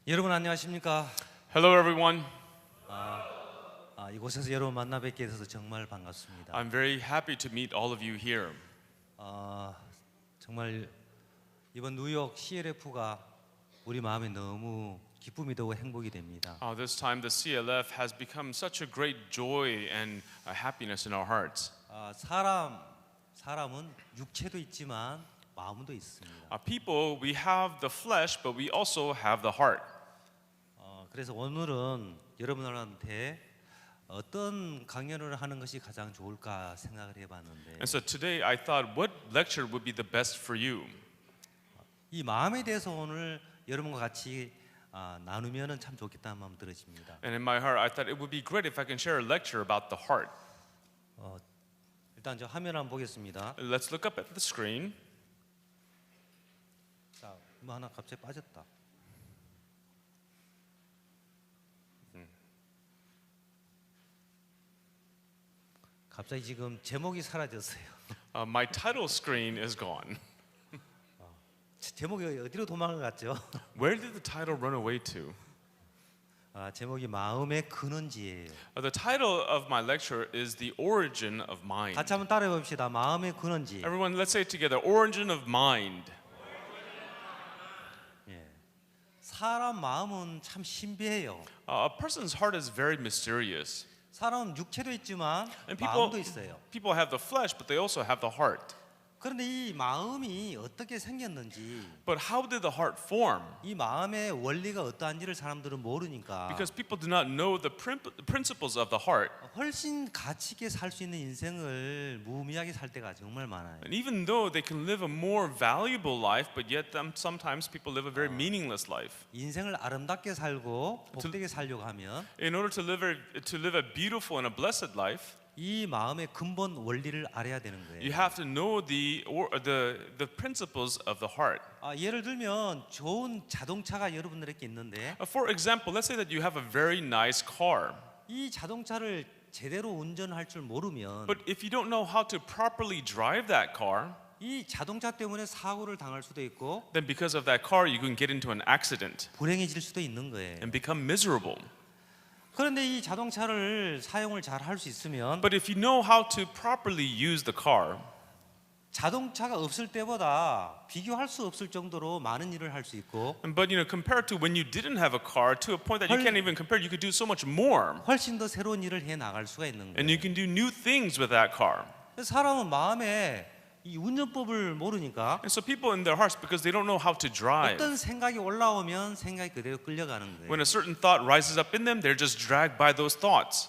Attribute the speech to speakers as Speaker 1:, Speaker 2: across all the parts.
Speaker 1: 여러분 안녕하십니까?
Speaker 2: Hello, everyone.
Speaker 1: 이곳에서 여러분 만나 뵙게 돼서 정말 반갑습니다.
Speaker 2: I'm very happy to meet all of you here.
Speaker 1: 정말 이번 뉴욕 CLF가 우리 마음에 너무 기쁨이 되고 행복이 됩니다.
Speaker 2: This time, the CLF has become such a great joy and happiness in our hearts.
Speaker 1: 사람은 육체도 있지만 마음도 있습니다.
Speaker 2: People, we have the flesh, but we also have the heart.
Speaker 1: 그래서 오늘은 여러분들한테 어떤 강연을 하는 것이 가장 좋을까 생각을 해봤는데
Speaker 2: And so today, I thought, what lecture would be the best for you?
Speaker 1: 이 마음에 대해서 오늘 여러분과 같이 나누면은 참 좋겠다는 마음 들어집니다.
Speaker 2: And in my heart, I thought it would be great if I can share a lecture about the heart.
Speaker 1: 일단 저 화면 한번 보겠습니다.
Speaker 2: Let's look up at the screen.
Speaker 1: 자, 뭐 하나 갑자기 빠졌다. 갑자기 지금 제목이 사라졌어요.
Speaker 2: My title screen is gone.
Speaker 1: 제목이 어디로 도망을 갔죠?
Speaker 2: Where did the title run away to?
Speaker 1: 제목이 마음의 근원지예요.
Speaker 2: The title of my lecture is The Origin of Mind.
Speaker 1: 같이 한번 따라해 봅시다. 마음의 근원지.
Speaker 2: Everyone, let's say it together. Origin of mind.
Speaker 1: 예. 사람 마음은 참 신비해요.
Speaker 2: A person's heart is very mysterious.
Speaker 1: 사람은 육체도 있지만
Speaker 2: And
Speaker 1: 마음도 있어요.
Speaker 2: people have the flesh, but they also have the heart.
Speaker 1: 그런데 이 마음이 어떻게 생겼는지,
Speaker 2: But how did the heart form?
Speaker 1: 이 마음의 원리가 어떠한지를 사람들은 모르니까
Speaker 2: Because people do not know the principles of the heart.
Speaker 1: 훨씬 가치 있게 살 수 있는 인생을 무의미하게 살 때가 정말 많아요.
Speaker 2: And even though they can live a more valuable life, but yet sometimes people live a very meaningless life.
Speaker 1: 인생을 아름답게 살고 복되게 살려고 하면
Speaker 2: In order to live a beautiful and a blessed life,
Speaker 1: 이 마음의 근본 원리를 알아야 되는 거예요.
Speaker 2: you have to know the principles of the heart.
Speaker 1: 예를 들면 좋은 자동차가 여러분들에게 있는데
Speaker 2: For example, let's say that you have a very nice car.
Speaker 1: 이 자동차를 제대로 운전할 줄 모르면
Speaker 2: But if you don't know how to properly drive that car,
Speaker 1: 이 자동차 때문에 사고를 당할 수도 있고
Speaker 2: then because of that car, you can get into an accident
Speaker 1: 불행해질 수도 있는 거예요.
Speaker 2: and become miserable.
Speaker 1: 그런데 이 자동차를 사용을 잘 할 수 있으면
Speaker 2: But if you know how to properly use the car,
Speaker 1: 자동차가 없을 때보다 비교할 수 없을 정도로 많은 일을 할 수 있고
Speaker 2: but compared to when you didn't have a car, to a point that you can't even compare, you could do so much more.
Speaker 1: 훨씬 더 새로운 일을 해 나갈 수가 있는
Speaker 2: And
Speaker 1: 거예요.
Speaker 2: you can do new things with that car.
Speaker 1: 사람은 마음에 이 운전법을 모르니까
Speaker 2: And so people in their hearts, because they don't know how to drive,
Speaker 1: 어떤 생각이 올라오면 생각이 그대로 끌려가는 거예요.
Speaker 2: when a certain thought rises up in them, they're just dragged by those thoughts.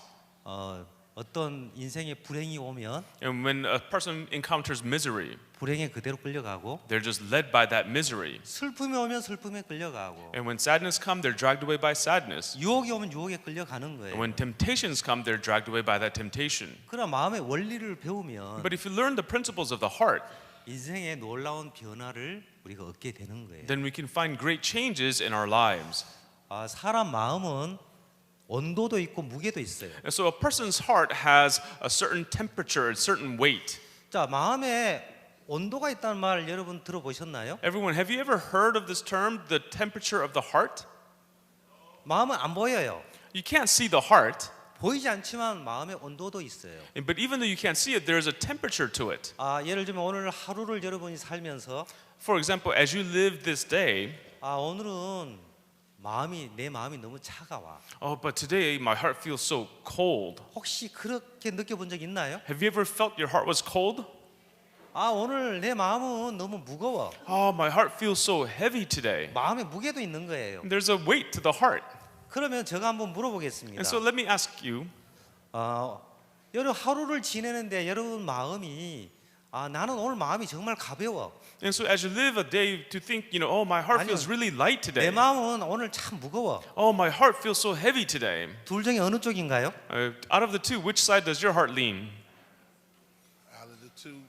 Speaker 1: 어떤 인생에 불행이 오면
Speaker 2: And when a person encounters misery,
Speaker 1: 불행에 그대로 끌려가고
Speaker 2: they're just led by that misery.
Speaker 1: 슬픔이 오면 슬픔에 끌려가고
Speaker 2: And when sadness comes, they're dragged away by sadness.
Speaker 1: 유혹이 오면 유혹에 끌려가는
Speaker 2: And
Speaker 1: 거예요.
Speaker 2: when temptations come, they're dragged away by that temptation.
Speaker 1: 그러나 마음의 원리를 배우면
Speaker 2: But if you learn the principles of the heart,
Speaker 1: 인생의 놀라운 변화를 우리가 얻게 되는 거예요.
Speaker 2: then we can find great changes in our lives.
Speaker 1: 사람 마음은 온도도 있고 무게도 있어요.
Speaker 2: And so a person's heart has a certain temperature, a certain weight.
Speaker 1: 자, 마음에 온도가 있다는 말 여러분 들어보셨나요?
Speaker 2: Everyone, have you ever heard of this term, the temperature of the heart?
Speaker 1: 마음은 안 보여요.
Speaker 2: You can't see the heart,
Speaker 1: 보이지 않지만 마음의 온도도 있어요.
Speaker 2: but even though you can't see it, there's a temperature to it.
Speaker 1: 예를 들면 오늘 하루를 여러분이 살면서
Speaker 2: For example, as you live this day,
Speaker 1: 오늘은 내 마음이 너무 차가워.
Speaker 2: but today my heart feels so cold.
Speaker 1: 혹시 그렇게 느껴본 적 있나요?
Speaker 2: Have you ever felt your heart was cold?
Speaker 1: 오늘 내 마음은 너무 무거워.
Speaker 2: My heart feels so heavy today.
Speaker 1: 마음에 무게도 있는 거예요.
Speaker 2: There's a weight to the heart.
Speaker 1: 그러면 제가 한번 물어보겠습니다.
Speaker 2: And so let me ask you,
Speaker 1: 여러분 하루를 지내는데 여러분 마음이 나는 오늘 마음이 정말 가벼워.
Speaker 2: and so as you live a day to think, my heart feels really light
Speaker 1: 내
Speaker 2: today.
Speaker 1: 마음은 오늘 참 무거워.
Speaker 2: My heart feels so heavy today.
Speaker 1: 둘 중에 어느 쪽인가요?
Speaker 2: Out of the two, which side does your heart lean?
Speaker 3: Out of the two,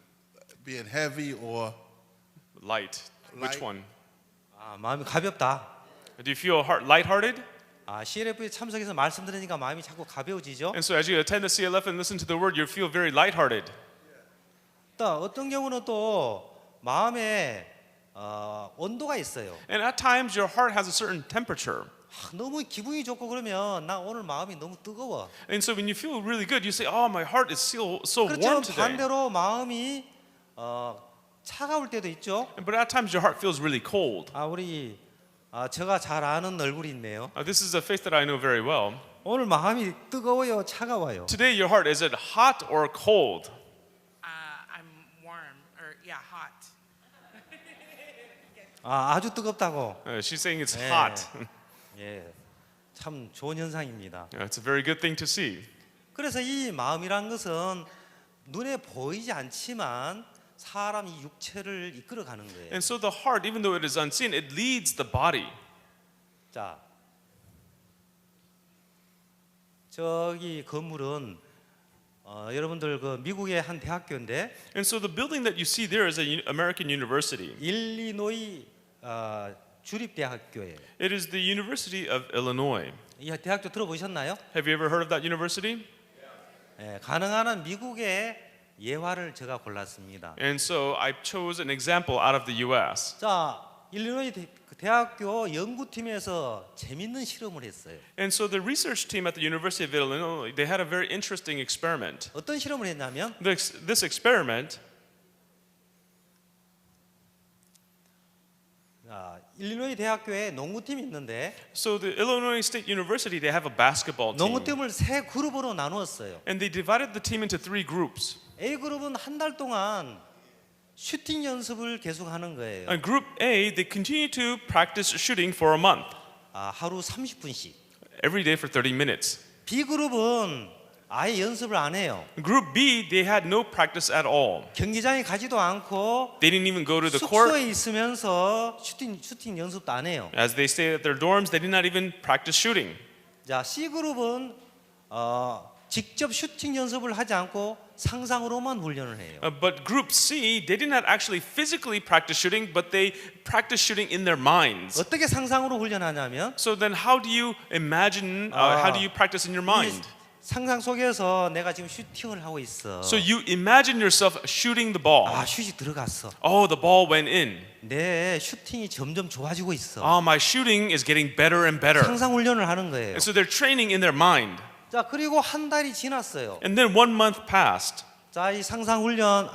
Speaker 3: being heavy or
Speaker 2: Light. Which
Speaker 3: Light.
Speaker 2: one?
Speaker 1: 마음이 가볍다.
Speaker 2: Do you feel lighthearted?
Speaker 1: CLF에 참석해서 말씀 들으니까 마음이 자꾸 가벼워지죠.
Speaker 2: And so as you attend the CLF and listen to the word, you feel very lighthearted.
Speaker 1: 또 어떤 경우는 또 마음에 온도가 있어요.
Speaker 2: And at times your heart has a certain temperature.
Speaker 1: 너무 기분이 좋고 그러면 나 오늘 마음이 너무 뜨거워.
Speaker 2: And so when you feel really good, you say, "Oh, my heart is so
Speaker 1: 그렇지만
Speaker 2: warm today."
Speaker 1: 반대로 마음이 차가울 때도 있죠.
Speaker 2: But at times your heart feels really cold.
Speaker 1: 우리 제가 잘 아는 얼굴이 있네요.
Speaker 2: This is a face that I know very well.
Speaker 1: 오늘 마음이 뜨거워요, 차가워요?
Speaker 2: Today your heart, is it hot or cold?
Speaker 4: I'm warm, or yeah, hot.
Speaker 1: 아주 뜨겁다고.
Speaker 2: She's saying it's
Speaker 1: 네.
Speaker 2: hot.
Speaker 1: 예, 참 좋은 현상입니다.
Speaker 2: It's a very good thing to see.
Speaker 1: 그래서 이 마음이란 것은 눈에 보이지 않지만 사람 이 육체를 이끌어가는 거예요.
Speaker 2: And so the heart, even though it is unseen, it leads the body.
Speaker 1: 자, 저기 건물은 여러분들 그 미국의 한 대학교인데
Speaker 2: And so the building that you see there is an American university.
Speaker 1: 일리노이 주립대학교예요.
Speaker 2: It is the University of Illinois.
Speaker 1: 이 대학교 들어보셨나요?
Speaker 2: Have you ever heard of that university?
Speaker 1: 예, 가능한 한 미국의 예화를 제가 골랐습니다.
Speaker 2: And so I chose an example out of the U.S.
Speaker 1: 자, 일리노이 대학교 연구팀에서 재밌는 실험을 했어요.
Speaker 2: And so the research team at the University of Illinois, they had a very interesting experiment.
Speaker 1: 어떤 실험을 했냐면
Speaker 2: This experiment,
Speaker 1: 일리노이 대학교에 농구팀이 있는데
Speaker 2: so the Illinois State University, they have a basketball team.
Speaker 1: 농구팀을 세 그룹으로 나누었어요.
Speaker 2: And they divided the team into 3 groups.
Speaker 1: A 그룹은 한 달 동안 슈팅 연습을 계속하는 거예요.
Speaker 2: And Group A, they continue to practice shooting for a month,
Speaker 1: 하루 30분씩.
Speaker 2: every day for 30 minutes.
Speaker 1: B 그룹은 아예 연습을 안 해요.
Speaker 2: Group B, they had no practice at all.
Speaker 1: 경기장에 가지도 않고
Speaker 2: They didn't even go to the court.
Speaker 1: 숙소에 있으면서 슈팅 연습도 안 해요.
Speaker 2: As they stayed at their dorms, they did not even practice shooting.
Speaker 1: 자, C 그룹은 직접 슈팅 연습을 하지 않고 상상으로만 훈련을 해요.
Speaker 2: But Group C, they did not actually physically practice shooting, but they practiced shooting in their minds.
Speaker 1: 어떻게 상상으로 훈련하냐면
Speaker 2: So then how do you imagine, how do you practice in your mind?
Speaker 1: 상상 속에서 내가 지금 슈팅을 하고 있어.
Speaker 2: So you imagine yourself shooting the ball.
Speaker 1: 슛이 들어갔어.
Speaker 2: Oh, the ball went in.
Speaker 1: 내 슈팅이 점점 좋아지고 있어.
Speaker 2: Oh, my shooting is getting better and better.
Speaker 1: 상상 훈련을 하는 거예요.
Speaker 2: And so they're training in their mind.
Speaker 1: 자, 그리고 한 달이 지났어요.
Speaker 2: And then 1 month passed.
Speaker 1: 자, 이 상상 훈련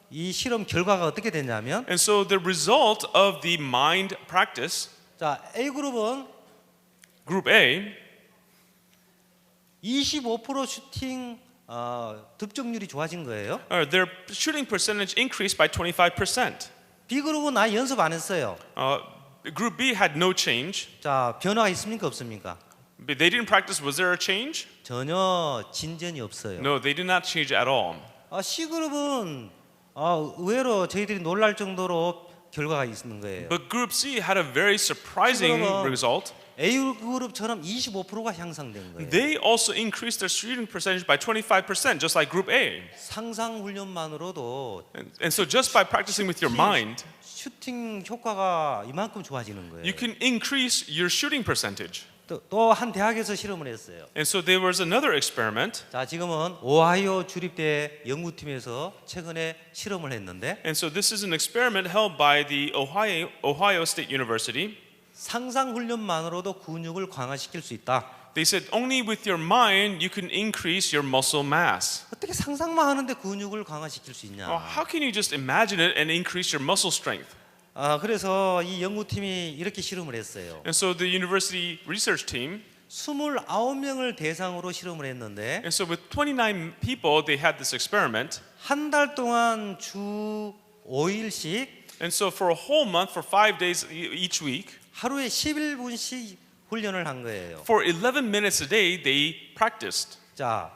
Speaker 1: 이 실험 결과가 어떻게 됐냐면
Speaker 2: And so the result of the mind practice,
Speaker 1: 자, A 그룹은
Speaker 2: Group A,
Speaker 1: 25% 슈팅 득점률이 좋아진 거예요.
Speaker 2: their shooting percentage increased by 25%.
Speaker 1: B 그룹은 아예 연습 안 했어요.
Speaker 2: Group B had no change.
Speaker 1: 자, 변화가 있습니까 없습니까?
Speaker 2: But they didn't practice. Was there a change?
Speaker 1: 전혀 진전이 없어요.
Speaker 2: No, they did not change at all.
Speaker 1: C 그룹은 의외로 저희들이 놀랄 정도로 결과가 있는 거예요.
Speaker 2: But Group C had a very surprising
Speaker 1: 그러면-
Speaker 2: result.
Speaker 1: A 그룹처럼 25%가 향상된 거예요.
Speaker 2: They also increased their shooting percentage by 25%, just like Group A.
Speaker 1: 상상 훈련만으로도
Speaker 2: And so just by practicing with your mind,
Speaker 1: 슈팅 효과가 이만큼 좋아지는 거예요.
Speaker 2: you can increase your shooting percentage.
Speaker 1: 또 한 대학에서 실험을 했어요.
Speaker 2: And so there was another experiment.
Speaker 1: 자, 지금은 오하이오 주립대 연구팀에서 최근에 실험을 했는데
Speaker 2: And so this is an experiment held by the Ohio State University.
Speaker 1: 상상 훈련만으로도 근육을 강화시킬 수 있다.
Speaker 2: They said only with your mind you can increase your muscle mass.
Speaker 1: 어떻게 상상만 하는데 근육을 강화시킬 수 있냐?
Speaker 2: How can you just imagine it and increase your muscle strength?
Speaker 1: 그래서 이 연구팀이 이렇게 실험을 했어요.
Speaker 2: And so the university research team,
Speaker 1: 29명을 대상으로 실험을 했는데
Speaker 2: and so with 29 people, they had this experiment.
Speaker 1: 한 달 동안 주 5일씩
Speaker 2: And so for a whole month, for 5 days each week,
Speaker 1: 하루에 11분씩 훈련을 한 거예요.
Speaker 2: for 11 minutes a day, they practiced.
Speaker 1: 자,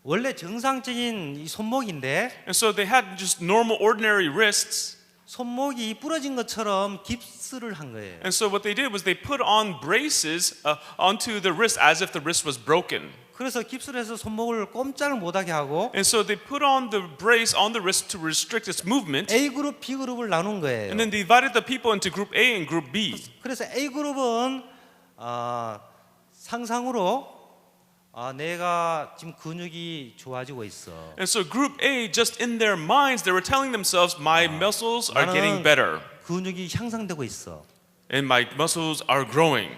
Speaker 1: 원래 정상적인 이 손목인데
Speaker 2: And so they had just normal, ordinary wrists.
Speaker 1: 손목이 부러진 것처럼 깁스를 한 거예요.
Speaker 2: And so what they did was they put on braces onto the wrist as if the wrist was broken.
Speaker 1: 그래서 깁스를 해서 손목을 꼼짝을 못하게 하고
Speaker 2: And so they put on the brace on the wrist to restrict its movement.
Speaker 1: A 그룹, B 그룹을 나눈 거예요.
Speaker 2: And then they divided the people into Group A and Group B.
Speaker 1: 그래서 A 그룹은 상상으로 내가 지금 근육이 좋아지고 있어.
Speaker 2: And so group A, just in their minds, they were telling themselves, my muscles are getting better
Speaker 1: 근육이 향상되고 있어.
Speaker 2: and my muscles are growing.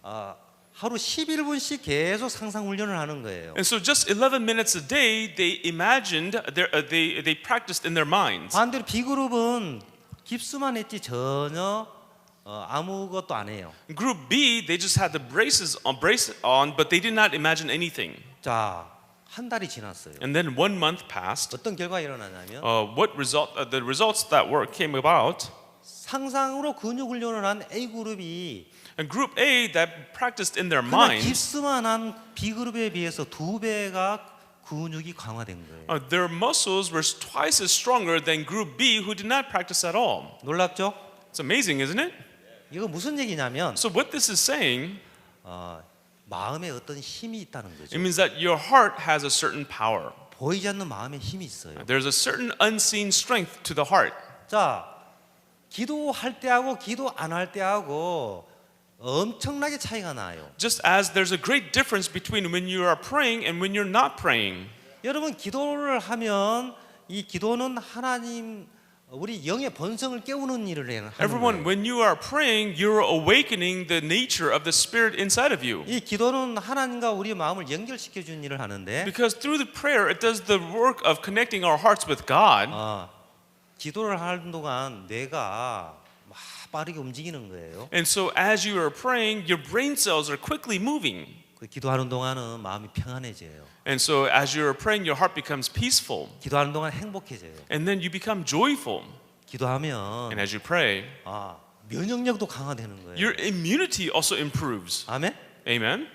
Speaker 1: 하루 11분씩 계속 상상 훈련을 하는 거예요.
Speaker 2: And so just 11 minutes a day, they imagined, they practiced in their minds.
Speaker 1: 반대로 B그룹은 깁스만 했지 전혀 아무것도 안 해요.
Speaker 2: Group B, they just had the brace on, but they did not imagine anything.
Speaker 1: 자, 한 달이 지났어요.
Speaker 2: And then 1 month passed.
Speaker 1: 어떤 결과가 일어나냐면
Speaker 2: The results that came about.
Speaker 1: 상상으로 근육 훈련을 한 A그룹이
Speaker 2: And group A that practiced in their
Speaker 1: 그냥
Speaker 2: minds,
Speaker 1: 깁스만 한 B그룹에 비해서 2배가 근육이 강화된 거예요.
Speaker 2: their muscles were twice as stronger than group B who did not practice at all.
Speaker 1: 놀랍죠?
Speaker 2: It's amazing, isn't it?
Speaker 1: 이거 무슨 얘기냐면
Speaker 2: So what this is saying,
Speaker 1: 마음에 어떤 힘이 있다는
Speaker 2: it
Speaker 1: 거죠.
Speaker 2: means that your heart has a certain power.
Speaker 1: 보이지 않는 마음에 힘이 있어요.
Speaker 2: There's a certain unseen strength to the heart.
Speaker 1: 자, 기도할 때하고 기도 안 할 때하고 엄청나게 차이가 나요.
Speaker 2: Just as there's a great difference between when you are praying and when you're not praying.
Speaker 1: 여러분 기도를 하면 이 기도는 하나님 우리 영의 본성을 깨우는 일을 하는
Speaker 2: Everyone,
Speaker 1: 거예요.
Speaker 2: when you are praying, you're awakening the nature of the Spirit inside of you.
Speaker 1: 이 기도는 하나님과 우리 마음을 연결시켜 주는 일을 하는데
Speaker 2: Because through the prayer, it does the work of connecting our hearts with God.
Speaker 1: 기도를 하는 동안 뇌가 막 빠르게 움직이는 거예요.
Speaker 2: And so as you are praying, your brain cells are quickly moving.
Speaker 1: 그 기도하는 동안은 마음이 평안해져요.
Speaker 2: And so as you are praying, your heart becomes peaceful.
Speaker 1: 기도하는 동안 행복해져요.
Speaker 2: And then you become joyful.
Speaker 1: 기도하면
Speaker 2: And as you pray,
Speaker 1: 면역력도 강화되는 거예요.
Speaker 2: your immunity also improves.
Speaker 1: 아멘?
Speaker 2: Amen?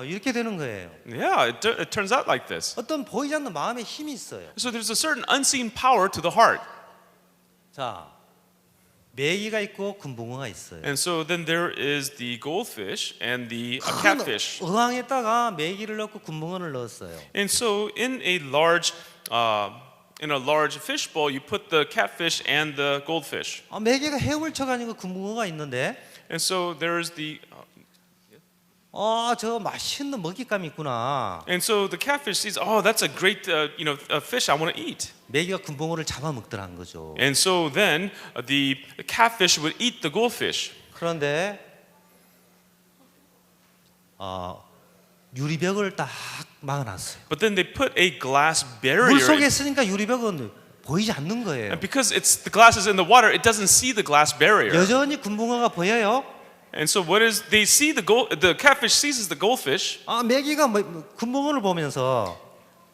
Speaker 1: 이렇게 되는 거예요.
Speaker 2: Yeah, it turns out like this.
Speaker 1: 어떤 보이지 않는 마음에 힘이 있어요.
Speaker 2: So there's a certain unseen power to the heart.
Speaker 1: 자, 메기가 있고 금붕어가 있어요.
Speaker 2: And so then there is the goldfish and the catfish.
Speaker 1: 어항에다가 메기를 넣고 금붕어를 넣었어요.
Speaker 2: And so in a large fish bowl, you put the catfish and the goldfish.
Speaker 1: 메기가 해물처가 아니고 금붕어가 있는데
Speaker 2: And so there's the
Speaker 1: 저 맛있는 먹잇감이 있구나.
Speaker 2: and so the catfish sees, oh, that's a great a fish I want to eat.
Speaker 1: 메기가 금붕어를 잡아먹더란 거죠.
Speaker 2: And so then the catfish would eat the goldfish.
Speaker 1: 그런데 유리벽을 딱 막아놨어요.
Speaker 2: But then they put a glass
Speaker 1: 물
Speaker 2: barrier.
Speaker 1: 속에 있으니까 유리벽은 보이지 않는 거예요.
Speaker 2: And because the glass is in the water, it doesn't see the glass barrier.
Speaker 1: 여전히 금붕어가 보여요.
Speaker 2: And so what is they see the catfish sees the goldfish.
Speaker 1: 메기가 금붕어를 보면서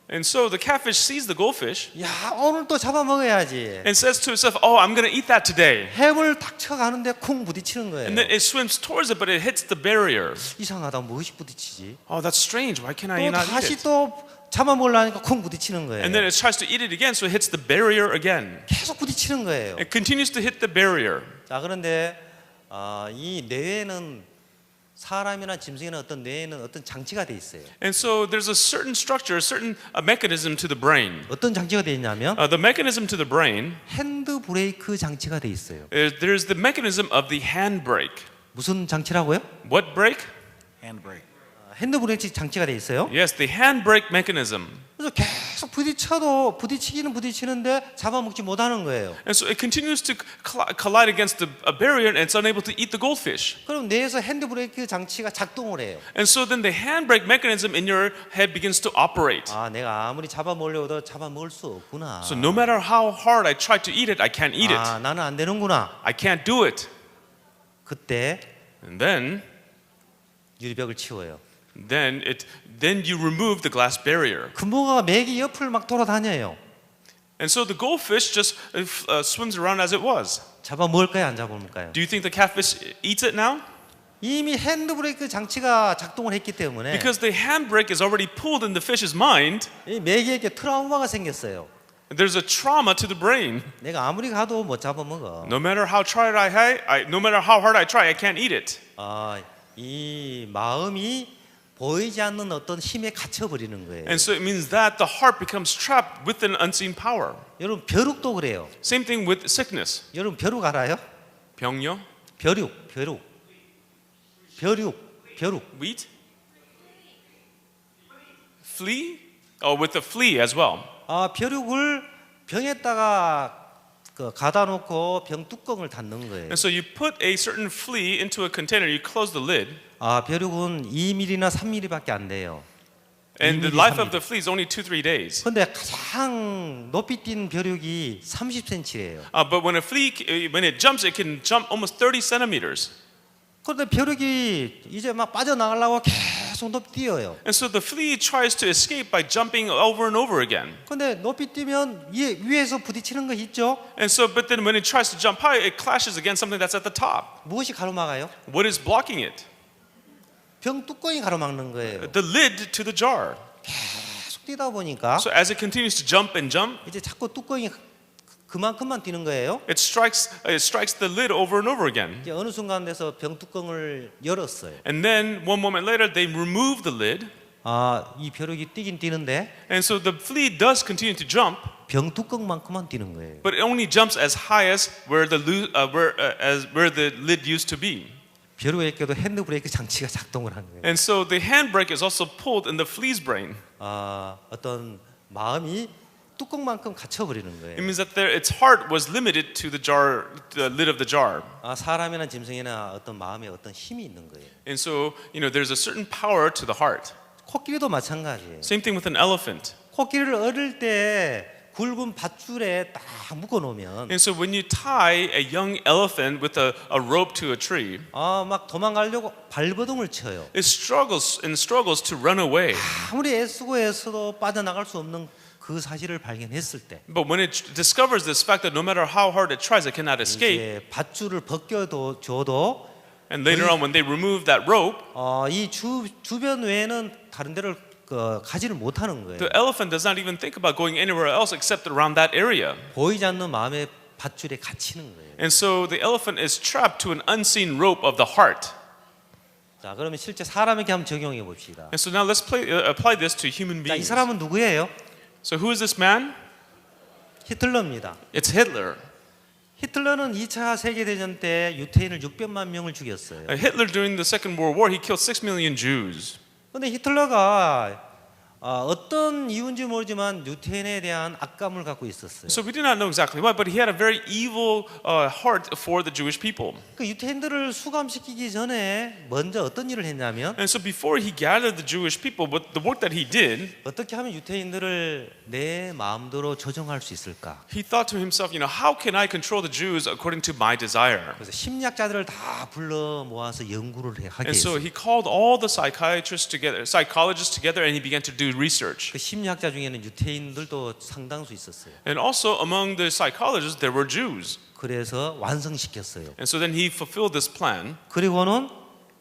Speaker 2: And so the catfish sees the goldfish
Speaker 1: 야 오늘 또 잡아먹어야지.
Speaker 2: and says to itself, "Oh, I'm going to eat that today."
Speaker 1: 해물 딱 쳐가는데 콩 부딪히는 거예요.
Speaker 2: And then it swims towards it, but it hits the barrier.
Speaker 1: 이상하다 무엇이 부딪히지?
Speaker 2: Oh, that's strange. Why can I
Speaker 1: 또
Speaker 2: not eat
Speaker 1: 다시
Speaker 2: it?
Speaker 1: 또 잡아먹으려니까 콩 부딪히는 거예요.
Speaker 2: And then it tries to eat it again, so it hits the barrier again.
Speaker 1: 계속 부딪히는 거예요.
Speaker 2: It continues to hit the barrier.
Speaker 1: 자 그런데 이 뇌에는 사람이나 짐승이나 어떤 뇌에는 어떤 장치가 돼 있어요.
Speaker 2: And so there's a certain structure, a certain mechanism to the brain.
Speaker 1: 어떤 장치가 돼 있냐면
Speaker 2: The mechanism to the brain,
Speaker 1: 핸드 브레이크 장치가 돼 있어요.
Speaker 2: there's the mechanism of the handbrake.
Speaker 1: 무슨 장치라고요?
Speaker 2: What brake?
Speaker 3: Handbrake.
Speaker 1: 핸드 브레이크 장치가 돼 있어요.
Speaker 2: Yes, the handbrake mechanism.
Speaker 1: 그래서 계속 부딪히기는 부딪히는데 잡아먹지 못하는 거예요.
Speaker 2: And so it continues to collide against a barrier and it's unable to eat the goldfish.
Speaker 1: 그럼 뇌에서 핸드 브레이크 장치가 작동을 해요.
Speaker 2: And so then the handbrake mechanism in your head begins to operate.
Speaker 1: 내가 아무리 잡아먹으려도 잡아먹을 수 없구나.
Speaker 2: So no matter how hard I try to eat it, I can't eat it.
Speaker 1: 나는 안 되는구나.
Speaker 2: I can't do it.
Speaker 1: 그때
Speaker 2: And then
Speaker 1: 유리벽을 치워요.
Speaker 2: then you remove the glass barrier.
Speaker 1: 금붕어가 메기 옆을 막 돌아다녀요.
Speaker 2: And so the goldfish just swims around as it was.
Speaker 1: 잡아먹을까요, 안 잡아먹을까요?
Speaker 2: Do you think the catfish eats it now?
Speaker 1: 이미 핸드 브레이크 장치가 작동을 했기 때문에
Speaker 2: Because the handbrake is already pulled in the fish's mind.
Speaker 1: 이 메기에게 트라우마가 생겼어요.
Speaker 2: There's a trauma to the brain.
Speaker 1: 내가 아무리 가도 못 잡아먹어.
Speaker 2: No matter how hard I try, I can't eat it.
Speaker 1: 이 마음이 보이지 않는 어떤 힘에 갇혀버리는 거예요.
Speaker 2: And so it means that the heart becomes trapped with an unseen power.
Speaker 1: 여러분 벼룩도 그래요.
Speaker 2: Same thing with sickness.
Speaker 1: 여러분 벼룩 알아요?
Speaker 2: 병요?
Speaker 1: 벼룩.
Speaker 2: Wheat? flea? Oh, with the flea as well.
Speaker 1: 벼룩을 병에다가 가다 놓고 병 뚜껑을 닫는 거예요.
Speaker 2: And so you put a certain flea into a container, you close the lid,
Speaker 1: 벼룩은 2mm나 3mm밖에 안 돼요.
Speaker 2: and the
Speaker 1: 2mm,
Speaker 2: life of
Speaker 1: 3mm.
Speaker 2: the flea is only 2-3 days.
Speaker 1: 근데 가장 높이 뛴 벼룩이 30cm예요.
Speaker 2: But when a flea, when it jumps, it can jump almost 30 centimeters.
Speaker 1: 그런데 벼룩이 이제 막 빠져나가려고 계속 높이 뛰어요.
Speaker 2: And so the flea tries to escape by jumping over and over again.
Speaker 1: 근데 높이 뛰면 위에서 부딪히는 거 있죠?
Speaker 2: And so, but then when it tries to jump high, it clashes against something that's at the top.
Speaker 1: 무엇이 가로막아요?
Speaker 2: What is blocking it?
Speaker 1: 병 뚜껑이 가로막는 거예요.
Speaker 2: The lid to the jar.
Speaker 1: 계속 뛰다 보니까
Speaker 2: So as it continues to jump and jump,
Speaker 1: 이제 자꾸 뚜껑이 그만큼만 뛰는 거예요.
Speaker 2: it strikes the lid over and over again.
Speaker 1: 이제 어느 순간 돼서 병 뚜껑을 열었어요.
Speaker 2: And then one moment later, they remove the lid,
Speaker 1: 이 벼룩이 뛰긴 뛰는데
Speaker 2: and so the flea does continue to jump,
Speaker 1: 병 뚜껑만큼만 뛰는 거예요.
Speaker 2: but it only jumps as high as where the lid used to be.
Speaker 1: 벼룩에게도 핸드브레이크 장치가 작동을 하는 거예요.
Speaker 2: And so the handbrake is also pulled in the flea's brain.
Speaker 1: 어떤 마음이 뚜껑만큼 갇혀버리는
Speaker 2: It
Speaker 1: 거예요.
Speaker 2: means that its heart was limited to the jar, the lid of the jar.
Speaker 1: 사람이나 짐승이나 어떤 마음에 어떤 힘이 있는 거예요.
Speaker 2: And so, there's a certain power to the heart.
Speaker 1: 코끼리도 마찬가지예요.
Speaker 2: Same thing with an elephant.
Speaker 1: 코끼리를 어릴 때 굵은 밧줄에 딱 묶어 놓으면
Speaker 2: And so when you tie a young elephant with a rope to a tree,
Speaker 1: 막 도망가려고 발버둥을 쳐요.
Speaker 2: it struggles to run away.
Speaker 1: 아무리 애쓰고 애써도 빠져나갈 수 없는 그 사실을 발견했을 때
Speaker 2: But when it discovers this fact that no matter how hard it tries, it cannot escape,
Speaker 1: 이제 밧줄을 벗겨도 줘도
Speaker 2: and later on when they remove that rope,
Speaker 1: 이 주변 외에는 다른 데를 가지를 못하는 거예요.
Speaker 2: the elephant does not even think about going anywhere else except around that area.
Speaker 1: 보이지 않는 마음의 밧줄에 갇히는 거예요.
Speaker 2: And so the elephant is trapped to an unseen rope of the heart.
Speaker 1: 자, 그러면 실제 사람에게 한번 적용해 봅시다.
Speaker 2: And so now let's apply this to human
Speaker 1: 자, 이
Speaker 2: beings.
Speaker 1: 사람은 누구예요?
Speaker 2: So who is this man?
Speaker 1: 히틀러입니다.
Speaker 2: It's Hitler.
Speaker 1: 히틀러는 2차 세계대전 때 유태인을 600만 명을 죽였어요.
Speaker 2: Hitler during the Second World War, he killed 6 million Jews.
Speaker 1: 근데 히틀러가 어떤 이유인지 모르지만 유태인에 대한 악감을 갖고 있었어요.
Speaker 2: So we do not know exactly why, but he had a very evil heart for the Jewish people.
Speaker 1: 그 유태인들을 수감시키기 전에 먼저 어떤 일을 했냐면
Speaker 2: And so before he gathered the Jewish people, but the work that he did,
Speaker 1: 어떻게 하면 유태인들을 내 마음대로 조정할 수 있을까?
Speaker 2: he thought to himself, how can I control the Jews according to my desire?
Speaker 1: 그래서 심리학자들을 다 불러 모아서 연구를 하게
Speaker 2: And so
Speaker 1: 했어요.
Speaker 2: he called all the psychologists together, and he began to do research.
Speaker 1: 그 심리학자 중에는 유태인들도 상당수 있었어요.
Speaker 2: And also among the psychologists, there were Jews.
Speaker 1: 그래서 완성시켰어요.
Speaker 2: And so then he fulfilled this plan,
Speaker 1: 그리고는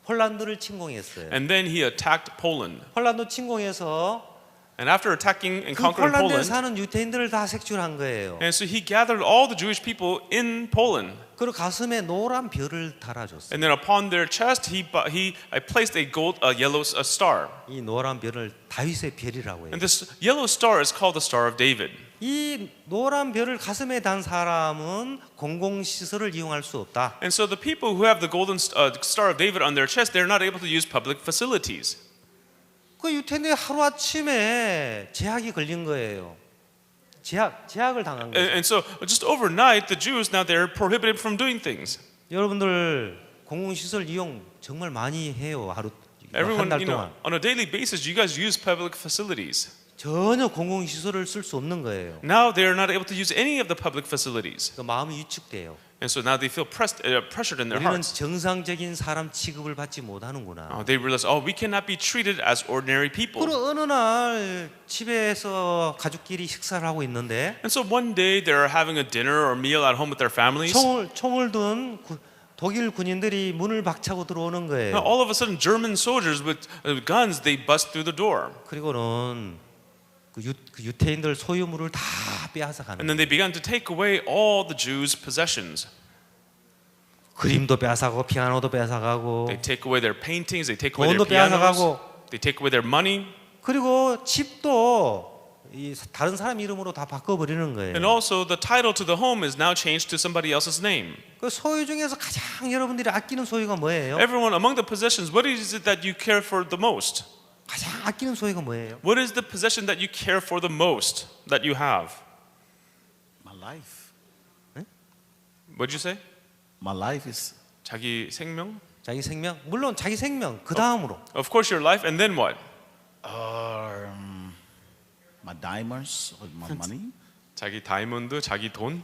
Speaker 1: 폴란드를 침공했어요.
Speaker 2: and then he attacked Poland.
Speaker 1: 폴란드 침공해서
Speaker 2: And after attacking and
Speaker 1: 그
Speaker 2: conquering
Speaker 1: 폴란드에
Speaker 2: Poland,
Speaker 1: 사는 유태인들을 다 색출한 거예요.
Speaker 2: and so he gathered all the Jewish people in Poland.
Speaker 1: 그리고 가슴에 노란 별을 달아줬어요.
Speaker 2: And then upon their chest, I placed a yellow star.
Speaker 1: 이 노란 별을 다윗의 별이라고 해요.
Speaker 2: And this yellow star is called the Star of David.
Speaker 1: 이 노란 별을 가슴에 단 사람은 공공시설을 이용할 수 없다.
Speaker 2: And so the people who have the golden Star of David on their chest, they're not able to use public facilities.
Speaker 1: 그 유태인들이 하루아침에 제약이 걸린 거예요. 제약을 당한 거예요.
Speaker 2: And so just overnight, the Jews, now they're prohibited from doing things.
Speaker 1: 여러분들 공공시설 이용 정말 많이 해요. 한
Speaker 2: Everyone,
Speaker 1: 달 동안.
Speaker 2: on a daily basis, you guys use public facilities.
Speaker 1: 전혀 공공시설을 쓸 수 없는 거예요.
Speaker 2: Now they're not able to use any of the public facilities.
Speaker 1: 그 마음이 위축돼요.
Speaker 2: And so now they feel pressured in their
Speaker 1: 우리는
Speaker 2: hearts.
Speaker 1: 정상적인 사람 취급을 받지 못하는구나.
Speaker 2: They realize, we cannot be treated as ordinary people.
Speaker 1: 그리고 어느 날 집에서 가족끼리 식사를 하고 있는데
Speaker 2: And so one day they're having a dinner or meal at home with their families.
Speaker 1: 총을 든 독일 군인들이 문을 박차고 들어오는
Speaker 2: Now
Speaker 1: 거예요.
Speaker 2: all of a sudden, German soldiers with guns, they bust through the door.
Speaker 1: 그리고는 그 유태인들 소유물을 다 빼앗아 가는
Speaker 2: And then they began to take away all the Jews' possessions.
Speaker 1: 그림도 빼앗아가고 피아노도 빼앗아가고
Speaker 2: They take away their paintings, they take away their
Speaker 1: 돈도
Speaker 2: pianos,
Speaker 1: 빼앗아가고
Speaker 2: they take away their money.
Speaker 1: 그리고 집도 이 다른 사람 이름으로 다 바꿔버리는 거예요.
Speaker 2: And also the title to the home is now changed to somebody else's name.
Speaker 1: 그 소유 중에서 가장 여러분들이 아끼는 소유가 뭐예요?
Speaker 2: Everyone among the possessions, what is it that you care for the most?
Speaker 1: 가장 아끼는 소유가 뭐예요?
Speaker 2: What is the possession that you care for the most that you have?
Speaker 5: My life.
Speaker 2: What'd you say?
Speaker 5: My life is
Speaker 2: 자기 생명?
Speaker 1: 자기 생명. 물론 자기 생명 그 다음으로
Speaker 2: Of course your life, and then what?
Speaker 5: my diamonds or my money.
Speaker 2: 자기 다이몬드, 자기 돈?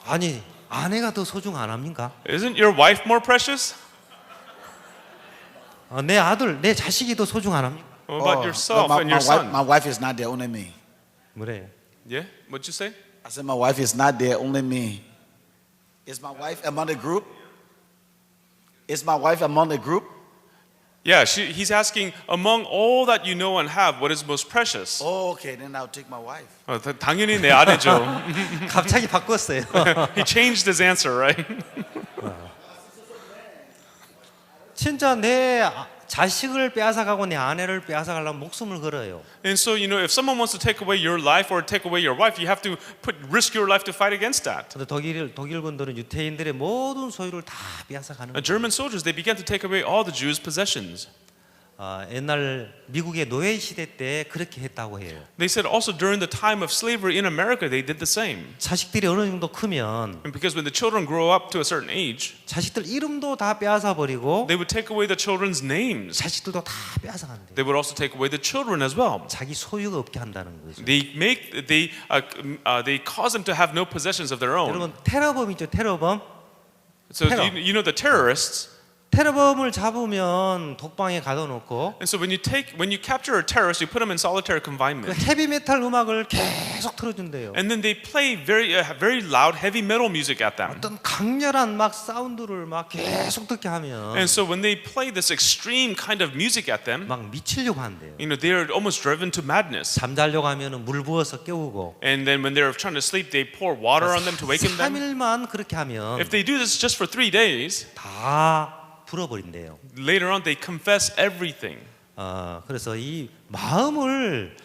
Speaker 1: 아니 아내가 더 소중 안 합니까?
Speaker 2: Isn't your wife more precious?
Speaker 1: 내 아들, 내 자식이 더 소중 안 합니까?
Speaker 2: What about yourself
Speaker 5: my,
Speaker 2: and your son?
Speaker 5: my wife is not there, only me.
Speaker 1: 뭐래요?
Speaker 2: Yeah? What'd you say?
Speaker 5: I said my wife is not there, only me. Is my wife among the group? Is my wife among the group?
Speaker 2: Yeah, he's asking, among all that you know and have, what is most precious?
Speaker 5: Oh, okay, then I'll take my wife.
Speaker 2: 당연히 내 아내죠.
Speaker 1: 갑자기 바꿨어요.
Speaker 2: He changed his answer, right?
Speaker 1: 진짜 내 자식을 빼앗아가고 내 아내를 빼앗아가려면 목숨을 걸어요.
Speaker 2: And so, if someone wants to take away your life or take away your wife, you have to risk your life to fight against that.
Speaker 1: 근데 독일군들은 유태인들의 모든 소유를 다 빼앗아가는 거예요.
Speaker 2: German soldiers, they began to take away all the Jews' possessions.
Speaker 1: 옛날 미국의 노예 시대 때 그렇게 했다고 해요.
Speaker 2: They said also during the time of slavery in America, they did the same.
Speaker 1: 자식들이 어느 정도 크면
Speaker 2: And because when the children grow up to a certain age,
Speaker 1: 자식들 이름도 다 빼앗아 버리고
Speaker 2: they would take away the children's names.
Speaker 1: 자식들도 다 빼앗아 간대요.
Speaker 2: They would also take away the children as well.
Speaker 1: 자기 소유가 없게 한다는 거죠.
Speaker 2: They cause them to have no possessions of their own.
Speaker 1: 여러분 테러범 있죠, 테러범.
Speaker 2: So
Speaker 1: terror.
Speaker 2: you know the terrorists.
Speaker 1: 테러범을 잡으면 독방에 가둬놓고
Speaker 2: And so when you capture a terrorist, you put them in solitary
Speaker 1: 그
Speaker 2: confinement.
Speaker 1: 헤비메탈 음악을 계속 틀어준대요.
Speaker 2: And then they play very loud heavy metal music at them.
Speaker 1: 어떤 강렬한 막 사운드를 막 계속 듣게 하면
Speaker 2: And so when they play this extreme kind of music at them,
Speaker 1: 막 미치려고 한대요.
Speaker 2: they are almost driven to madness.
Speaker 1: 잠자려고 하면은 물 부어서 깨우고
Speaker 2: And then when they're trying to sleep, they pour water on them to waken them.
Speaker 1: 3일만 그렇게 하면
Speaker 2: If they do this just for 3 days,
Speaker 1: 다 불어버린대요.
Speaker 2: later on they confess everything.
Speaker 1: 그래서 이 마음을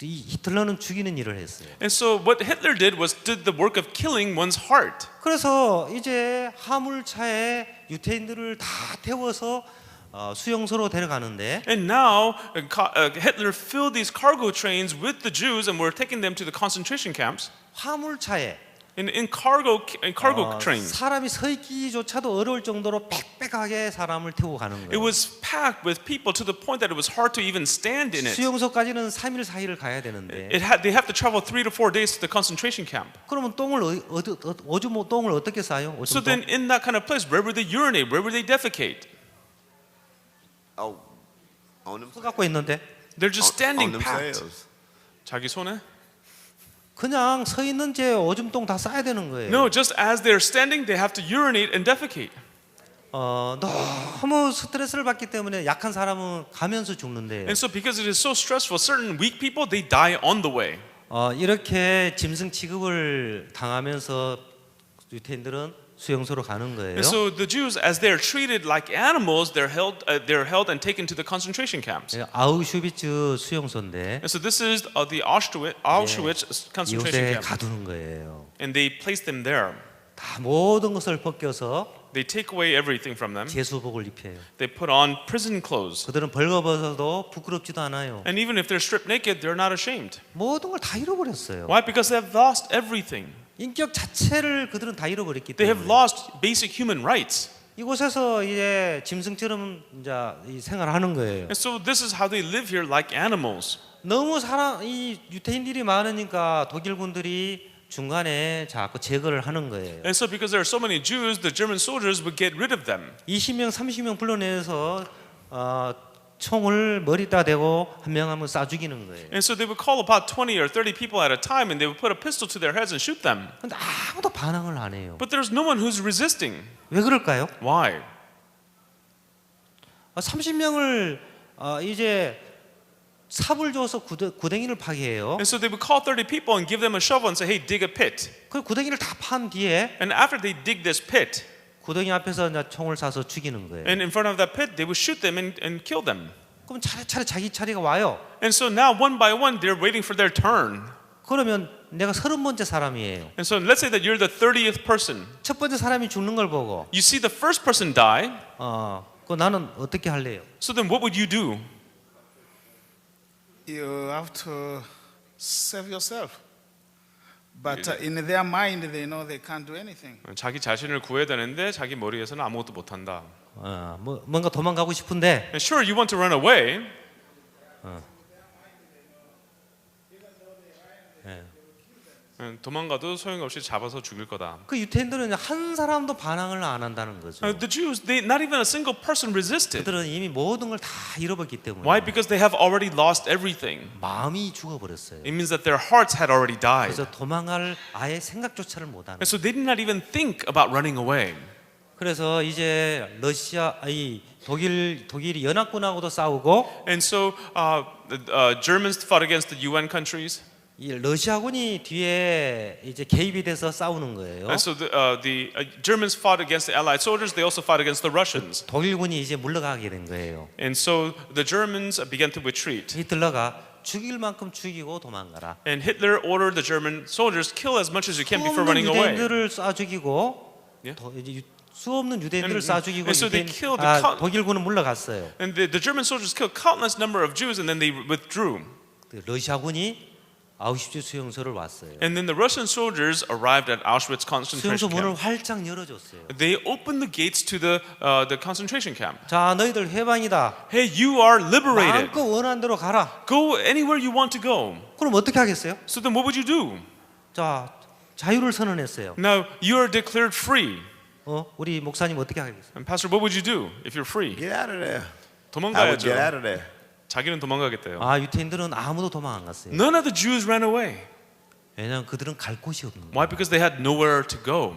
Speaker 1: 이 히틀러는 죽이는 일을 했어요.
Speaker 2: And so what Hitler did the work of killing one's heart.
Speaker 1: 그래서 이제 화물차에 유태인들을 다 태워서 수용소로 데려가는데
Speaker 2: And now Hitler filled these cargo trains with the Jews and were taking them to the concentration camps.
Speaker 1: 화물차에
Speaker 2: In cargo trains.
Speaker 1: 사람이 서 있기조차도 어려울 정도로 빽빽하게 사람을 태우고 가는
Speaker 2: It
Speaker 1: 거예요.
Speaker 2: was packed with people to the point that it was hard to even stand in it.
Speaker 1: 수용소까지는 3일 4일을 가야 되는데
Speaker 2: They have to travel 3 to 4 days to the concentration camp.
Speaker 1: 그러면 오줌 똥을 어떻게 싸요?
Speaker 2: So
Speaker 1: 오줌
Speaker 2: then
Speaker 1: 똥?
Speaker 2: in that kind of place, where would they urinate? Where would they defecate?
Speaker 6: Oh, on them,
Speaker 1: 갖고 있는데
Speaker 2: They're just standing
Speaker 6: on
Speaker 2: packed.
Speaker 6: themselves.
Speaker 2: 자기 손에?
Speaker 1: 그냥 서 있는 채 오줌 똥 다 싸야 되는 거예요.
Speaker 2: No, just as they're standing, they have to urinate and defecate.
Speaker 1: 너무 스트레스를 받기 때문에 약한 사람은 가면서 죽는데요.
Speaker 2: And so because it is so stressful, certain weak people, they die on the way.
Speaker 1: 이렇게 짐승 취급을 당하면서 유태인들은 수용소로 가는 거예요.
Speaker 2: And so the Jews, as they're treated like animals, they're held and taken to the concentration camps.
Speaker 1: 아우슈비츠 수용소인데
Speaker 2: And so this is the Auschwitz concentration
Speaker 1: 이곳에
Speaker 2: camp.
Speaker 1: 가두는 거예요.
Speaker 2: And they place them there.
Speaker 1: 다 모든 것을 벗겨서
Speaker 2: They take away everything from them.
Speaker 1: 제수복을 입혀요.
Speaker 2: They put on prison clothes.
Speaker 1: 그들은 벌거벗어도 부끄럽지도 않아요.
Speaker 2: And even if they're stripped naked, they're not ashamed.
Speaker 1: 모든 걸 다 잃어버렸어요.
Speaker 2: Why? Because they have lost everything.
Speaker 1: 인격 자체를 그들은 다 잃어버렸기
Speaker 2: They have
Speaker 1: 때문에
Speaker 2: lost basic human rights.
Speaker 1: 이곳에서 이제 짐승처럼 이제 이 생활하는 거예요.
Speaker 2: And so this is how they live here like animals.
Speaker 1: 너무 이 유태인들이 많으니까 독일군들이 중간에 자꾸 제거를 하는 거예요.
Speaker 2: And so because there are so many Jews, the German soldiers would get rid of them.
Speaker 1: 20명, 30명 불러내서 총을 머리다 대고 한 명 하면 쏴 죽이는 거예요.
Speaker 2: And so they would call about 20 or 30 people at a time and they would put a pistol to their heads and shoot them.
Speaker 1: 근데 아무도 반항을 안 해요.
Speaker 2: But there's no one who's resisting.
Speaker 1: 왜 그럴까요?
Speaker 2: Why?
Speaker 1: 30명을 이제 삽을 줘서 구덩이를 파괴해요.
Speaker 2: And so they would call 30 people and give them a shovel and say, hey, dig a pit.
Speaker 1: 그 구덩이를 다 판 뒤에
Speaker 2: And after they dig this pit,
Speaker 1: 구덩이 앞에서 이제 총을 쏴서 죽이는 거예요.
Speaker 2: and in front of that pit, they would shoot them and kill them.
Speaker 1: 그럼 차례차례 자기 차례가 와요.
Speaker 2: And so now one by one, they're waiting for their turn.
Speaker 1: 그러면 내가 30번째 사람이에요.
Speaker 2: And so let's say that you're the 30th person.
Speaker 1: 첫 번째 사람이 죽는 걸 보고
Speaker 2: You see the first person die,
Speaker 1: 그 나는 어떻게 할래요?
Speaker 2: So then what would you do?
Speaker 7: You have to save yourself. But in their mind, they know they can't do anything.
Speaker 2: 자기 자신을 구해야 되는데 자기 머리에서는 아무것도 못한다.
Speaker 1: 뭔가 도망가고 싶은데
Speaker 2: And sure, you want to run away, 도망가도 소용없이 잡아서 죽일 거다.
Speaker 1: 그 유태인들은 한 사람도 반항을 안 한다는 거죠.
Speaker 2: The Jews, not even a single person resisted.
Speaker 1: 그들은 이미 모든 걸 다 잃어버렸기 때문에
Speaker 2: Why? Because they have already lost everything.
Speaker 1: 마음이 죽어버렸어요.
Speaker 2: It means that their hearts had already died.
Speaker 1: 그래서 도망갈 아예 생각조차를 못하는.
Speaker 2: And so they did not even think about running away.
Speaker 1: 그래서 이제 이 독일이 연합군하고도 싸우고
Speaker 2: And so the Germans fought against the UN countries.
Speaker 1: 이 러시아군이 뒤에 이제 개입이 돼서 싸우는 거예요.
Speaker 2: And so the Germans fought against the Allied soldiers. They also fought against the Russians.
Speaker 1: 독일군이 이제 물러가게 된 거예요.
Speaker 2: And so the Germans began to retreat.
Speaker 1: 히틀러가 죽일 만큼 죽이고 도망가라.
Speaker 2: And Hitler ordered the German soldiers kill as much as you can before
Speaker 1: 수없는
Speaker 2: running away.
Speaker 1: 유대인들을 쏴 죽이고
Speaker 2: Yeah.
Speaker 1: 이제 수없는 유대인들을 쏴 죽이고
Speaker 2: and so they killed the
Speaker 1: 독일군은 물러갔어요.
Speaker 2: And the German soldiers killed countless number of Jews, and then they withdrew.
Speaker 1: 러시아군이 아우슈비츠 수용소를 왔어요.
Speaker 2: And then the Russian soldiers arrived at Auschwitz concentration
Speaker 1: 수용소 문을
Speaker 2: camp.
Speaker 1: 활짝 열어줬어요.
Speaker 2: They opened the gates to the concentration camp.
Speaker 1: 자, 너희들 해방이다.
Speaker 2: Hey, you are liberated.
Speaker 1: 마음껏 원하는 대로 가라.
Speaker 2: Go anywhere you want to go.
Speaker 1: 그럼 어떻게 하겠어요?
Speaker 2: So then what would you do?
Speaker 1: 자, 자유를 선언했어요.
Speaker 2: Now you are declared free.
Speaker 1: 우리 목사님 어떻게 하겠어요?
Speaker 2: And Pastor, what would you do if you're free?
Speaker 6: Get out of there. I would
Speaker 2: 도망가야죠.
Speaker 6: get out of there.
Speaker 2: 자기는 도망가겠대요.
Speaker 1: 유태인들은 아무도 도망 안 갔어요.
Speaker 2: None of the Jews ran away.
Speaker 1: 왜냐하면 그들은 갈 곳이 없는 거예요.
Speaker 2: Why? Because they had nowhere to go.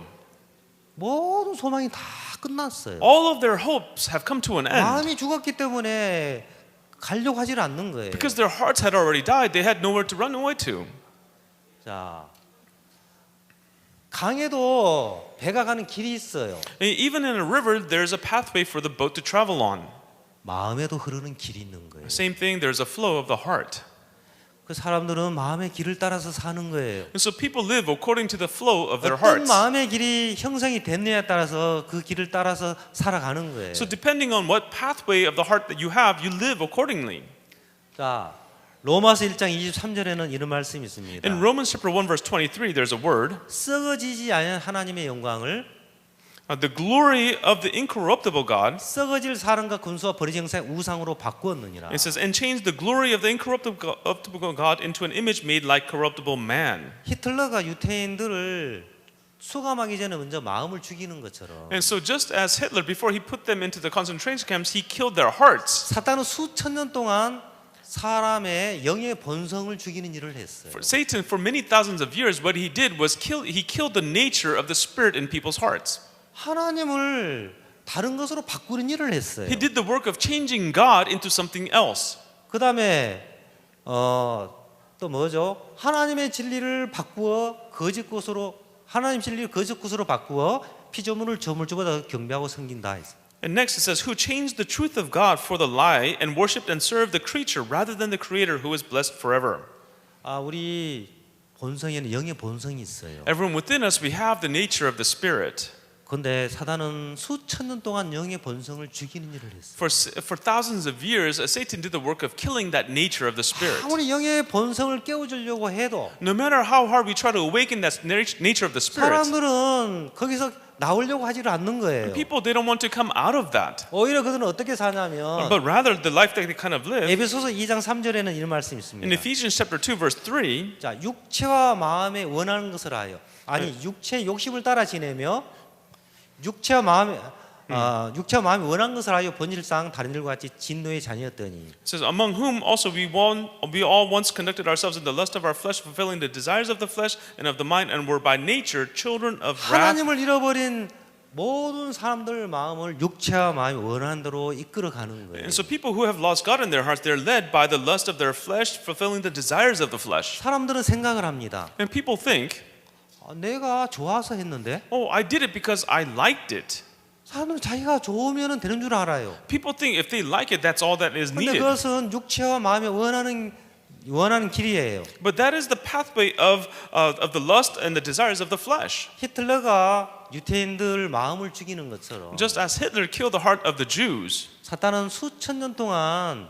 Speaker 1: 모든 소망이 다 끝났어요.
Speaker 2: All of their hopes have come to an end.
Speaker 1: 마음이 죽었기 때문에 가려고 하질 않는 거예요.
Speaker 2: Because their hearts had already died, they had nowhere to run away to.
Speaker 1: 자, 강에도 배가 가는 길이 있어요.
Speaker 2: And even in a river, there's a pathway for the boat to travel on.
Speaker 1: 마음에도 흐르는 길이 있는 거예요.
Speaker 2: Same thing, there's a flow of the heart.
Speaker 1: 그 사람들은 마음의 길을 따라서 사는 거예요.
Speaker 2: And so people live according to the flow of their
Speaker 1: 어떤
Speaker 2: hearts.
Speaker 1: 마음의 길이 형성이 됐느냐에 따라서 그 길을 따라서 살아가는 거예요.
Speaker 2: So depending on what pathway of the heart that you have, you live accordingly.
Speaker 1: 자, 로마서 1장 23절에는 이런 말씀이 있습니다.
Speaker 2: In Romans chapter 1 verse 23, there's a word,
Speaker 1: 썩어지지 않은 하나님의 영광을
Speaker 2: the glory of the incorruptible God.
Speaker 1: 썩어질 사람과 군수와 버리진 형상의 우상으로 바꾸었느니라.
Speaker 2: It says, and changed the glory of the incorruptible God into an image made like corruptible man.
Speaker 1: 히틀러가 유태인들을 수감하기 전에 먼저 마음을 죽이는 것처럼
Speaker 2: And so just as Hitler, before he put them into the concentration camps, he killed their hearts.
Speaker 1: 사탄은 수천 년 동안 사람의 영의 본성을 죽이는 일을 했어요.
Speaker 2: Satan, for many thousands of years, what he did was he killed the nature of the spirit in people's hearts.
Speaker 1: 하나님을 다른 것으로 바꾸는 일을 했어요.
Speaker 2: He did the work of changing God into something else.
Speaker 1: 그다음에 또 뭐죠? 하나님의 진리를 바꾸어 거짓 것으로 하나님 진리를 거짓 것으로 바꾸어 피조물을 저물주보다 경배하고 섬긴다 했어요.
Speaker 2: And next it says, who changed the truth of God for the lie and worshipped and served the creature rather than the creator who is blessed forever.
Speaker 1: 우리 본성에는 영의 본성이 있어요.
Speaker 2: Everyone within us, we have the nature of the spirit.
Speaker 1: 그런데 사단은 수천 년 동안 영의 본성을 죽이는 일을 했어요.
Speaker 2: For thousands of years, Satan did the work of killing that nature of the spirit.
Speaker 1: 아무리 영의 본성을 깨워주려고 해도
Speaker 2: No matter how hard we try to awaken that nature of the spirit,
Speaker 1: 사람들은 거기서 나오려고 하지를 않는 거예요.
Speaker 2: people, they don't want to come out of that.
Speaker 1: 오히려 그들은 어떻게 사냐면
Speaker 2: But rather, the life that they kind of live,
Speaker 1: 에베소서 2장 3절에는 이런 말씀이
Speaker 2: in
Speaker 1: 있습니다.
Speaker 2: Ephesians chapter 2 verse 3,
Speaker 1: 자, 육체와 마음에 원하는 것을 하여 육체의 욕심을 따라 지내며 육체와 마음이 원한 것을 하여 본질상 다른 일과 같이 진노의 자녀였더니.
Speaker 2: it says, among whom also we all once conducted ourselves in the lust of our flesh, fulfilling the desires of the flesh and of the mind, and were by nature children of wrath.
Speaker 1: 하나님을 잃어버린 모든 사람들 마음을 육체와 마음이 원하는 대로 이끌어가는 거예요.
Speaker 2: And so people who have lost God in their hearts, they're led by the lust of their flesh, fulfilling the desires of the flesh.
Speaker 1: 사람들은 생각을 합니다.
Speaker 2: And people think,
Speaker 1: 내가 좋아서 했는데.
Speaker 2: oh, I did it because I liked it.
Speaker 1: 사람들은 자기가 좋으면 되는 줄 알아요.
Speaker 2: People think if they like it, that's all that is
Speaker 1: 그런데
Speaker 2: needed.
Speaker 1: 그것은 육체와 마음이 원하는 원하는 길이에요.
Speaker 2: But that is the pathway of the lust and the desires of the flesh.
Speaker 1: 히틀러가 유태인들 마음을 죽이는 것처럼
Speaker 2: Just as Hitler killed the heart of the Jews,
Speaker 1: 사탄은 수천 년 동안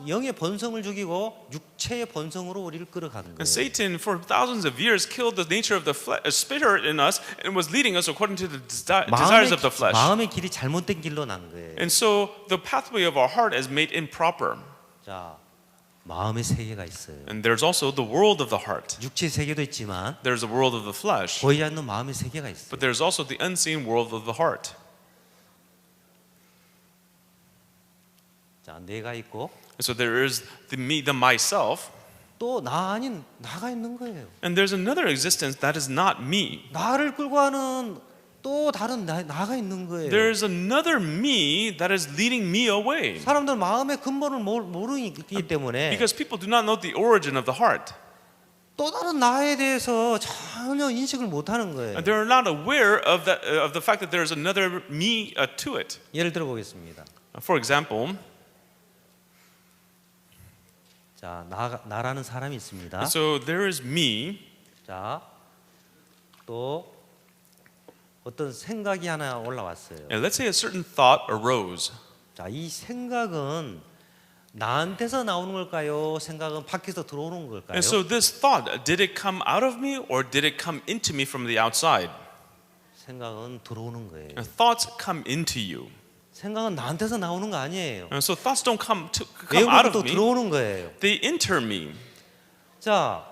Speaker 1: 영의 본성을 죽이고 육체의 본성으로 우리를 끌어가는
Speaker 2: and
Speaker 1: 거예요.
Speaker 2: Satan for thousands of years killed the nature of the spirit in us and was leading us according to the desires of the flesh.
Speaker 1: 마음의 길이 잘못된 길로 난 거예요.
Speaker 2: And so the pathway of our heart is made improper.
Speaker 1: 자, 마음의 세계가 있어요.
Speaker 2: And there's also the world of the heart.
Speaker 1: 육체 세계도 있지만
Speaker 2: There's the world of the flesh,
Speaker 1: 보이지 않는 마음의 세계가 있어요.
Speaker 2: but there's also the unseen world of the heart.
Speaker 1: 자, 내가 있고
Speaker 2: And so there is the me, the myself,
Speaker 1: 또 나 아닌 나가 있는 거예요.
Speaker 2: and there's another existence that is not me.
Speaker 1: 나를 끌고 가는 또 다른 나가 있는 거예요.
Speaker 2: There's another me that is leading me away.
Speaker 1: 사람들 마음의 근본을 모르기 때문에
Speaker 2: Because people do not know the origin of the heart.
Speaker 1: 또 다른 나에 대해서 전혀 인식을 못하는 거예요.
Speaker 2: And they're not aware of the fact that there's another me to it.
Speaker 1: 예를 들어 보겠습니다.
Speaker 2: For example,
Speaker 1: 자, 나라는 사람이 있습니다.
Speaker 2: so there is me,
Speaker 1: 자, 또 어떤 생각이 하나 올라왔어요.
Speaker 2: and let's say a certain thought arose.
Speaker 1: 자, 이 생각은 나한테서 나오는 걸까요? 생각은 밖에서 들어오는 걸까요?
Speaker 2: And so this thought, did it come out of me or did it come into me from the outside?
Speaker 1: 생각은 들어오는 거예요.
Speaker 2: And thoughts come into you.
Speaker 1: 생각은 나한테서 나오는 거 아니에요.
Speaker 2: And so thoughts don't come out
Speaker 1: 외부부터
Speaker 2: of me.
Speaker 1: 들어오는 거예요.
Speaker 2: They enter me.
Speaker 1: 자,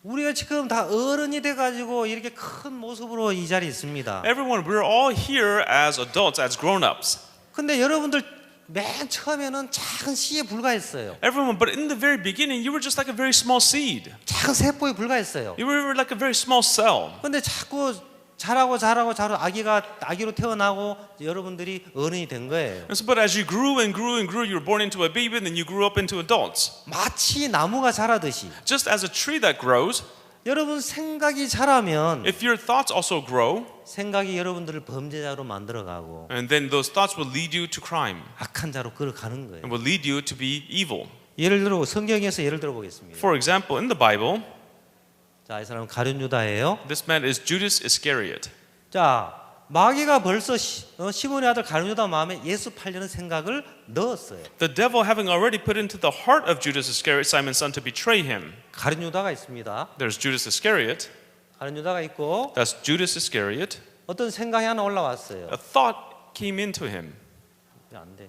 Speaker 1: 우리가 지금 다 어른이 돼가지고 이렇게 큰 모습으로 이 자리에 있습니다.
Speaker 2: Everyone, we're all here as adults, as grown-ups.
Speaker 1: 근데 여러분들 맨 처음에는 작은 씨에 불과했어요.
Speaker 2: Everyone, but in the very beginning, you were just like a very small seed.
Speaker 1: 작은 세포에 불과했어요.
Speaker 2: You were like a very small cell.
Speaker 1: 근데 자꾸 자라고 아기로 태어나고 여러분들이 어른이 된 거예요.
Speaker 2: And so, but as you grew and grew and grew, you were born into a baby, and then you grew up into adults.
Speaker 1: 마치 나무가 자라듯이
Speaker 2: Just as a tree that grows,
Speaker 1: 여러분 생각이 자라면
Speaker 2: if your thoughts also grow,
Speaker 1: 생각이 여러분들을 범죄자로 만들어가고
Speaker 2: and then those thoughts will lead you to crime
Speaker 1: 악한 자로 끌어가는 거예요.
Speaker 2: and will lead you to be evil.
Speaker 1: 예를 들어 성경에서 예를 들어 보겠습니다.
Speaker 2: For example, in the Bible,
Speaker 1: 자, 이 사람은 가룟 유다예요.
Speaker 2: this man is Judas Iscariot.
Speaker 1: 자, 마귀가 벌써 시몬의 아들 가룟 유다 마음에 예수 팔려는 생각을 넣었어요.
Speaker 2: The devil having already put into the heart of Judas Iscariot, Simon's son, to betray him.
Speaker 1: 가룟 유다가 있습니다.
Speaker 2: There's Judas Iscariot.
Speaker 1: 가룟 유다가 있고
Speaker 2: That's Judas Iscariot.
Speaker 1: 어떤 생각이 하나 올라왔어요.
Speaker 2: A thought came into him.
Speaker 1: 왜 안 돼?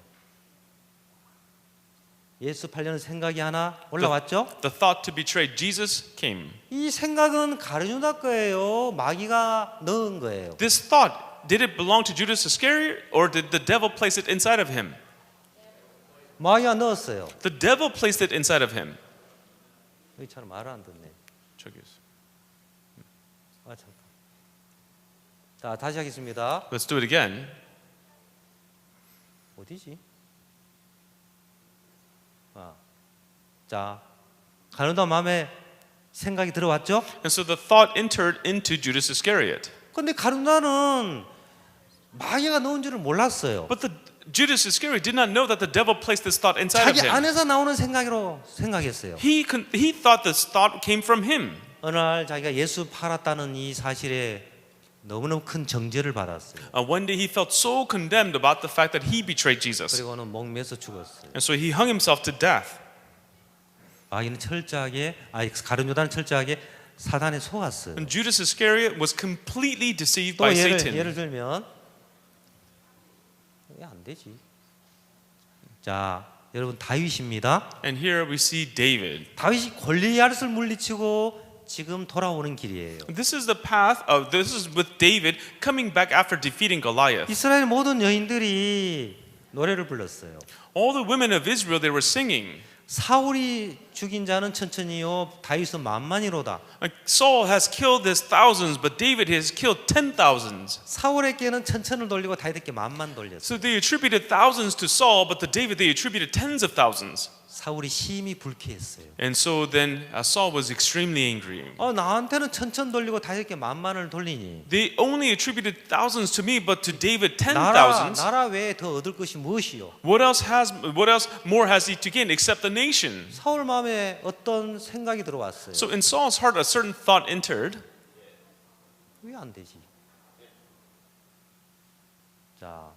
Speaker 1: 예수 팔려는 생각이 하나 올라왔죠?
Speaker 2: The thought to betray Jesus came.
Speaker 1: 이 생각은 가룟 유다 거예요. 마귀가 넣은 거예요.
Speaker 2: This thought, did it belong to Judas Iscariot or did the devil place it inside of him?
Speaker 1: 마귀가 넣었어요.
Speaker 2: The devil placed it inside of him.
Speaker 1: 여기 잘 말을 안 듣네. 아, 잠깐. 자, 다시 하겠습니다.
Speaker 2: Let's do it again.
Speaker 1: 어디지? 자, 가룟 유다 마음에 생각이 들어왔죠?
Speaker 2: And so the thought entered into Judas Iscariot.
Speaker 1: 근데 가룟 유다는 마귀가 넣은 줄을 몰랐어요.
Speaker 2: But Judas Iscariot did not know that the devil placed this thought inside of
Speaker 1: 자기
Speaker 2: him.
Speaker 1: 안에서 나오는 생각으로 생각했어요.
Speaker 2: He thought this thought came from him.
Speaker 1: 어느 날 자기가 예수 팔았다는 이 사실에 너무너무 큰 정죄를 받았어요.
Speaker 2: One day he felt so condemned about the fact that he betrayed Jesus.
Speaker 1: 그리고는 목매서 죽었어요.
Speaker 2: And so he hung himself to death.
Speaker 1: 마귀는 가룟 유다는 철저하게 사단에 속았어요.
Speaker 2: And Judas Iscariot was completely deceived
Speaker 1: 또
Speaker 2: by
Speaker 1: 예를
Speaker 2: Satan.
Speaker 1: 들면 왜 안 되지? 자, 여러분 다윗입니다.
Speaker 2: And here we see David.
Speaker 1: 다윗이 골리앗을 물리치고 지금 돌아오는 길이에요.
Speaker 2: This is with David coming back after defeating Goliath.
Speaker 1: 이스라엘 모든 여인들이 노래를 불렀어요.
Speaker 2: All the women of Israel, they were singing.
Speaker 1: 사울이 죽인 자는 천천히요, 다윗은 만만이로다.
Speaker 2: Like Saul has killed his thousands, but David has killed 10,000s.
Speaker 1: 사울에게는 천천을 돌리고 다윗에게 만만 돌렸어요.
Speaker 2: So they attributed thousands to Saul, but to David they attributed tens of thousands.
Speaker 1: 사울이 심히 불쾌했어요.
Speaker 2: And so then Saul was extremely angry.
Speaker 1: 나한테는 천천 돌리고 다윗에게 만만을 돌리니
Speaker 2: They only attributed thousands to me, but to David
Speaker 1: 나라
Speaker 2: 10,000s.
Speaker 1: 외에 더 얻을 것이 무엇이요?
Speaker 2: What else more has he to gain except the nation?
Speaker 1: 사울 마음에 어떤 생각이 들어왔어요.
Speaker 2: So in Saul's heart, a certain thought entered.
Speaker 1: 왜 안 되지? 자,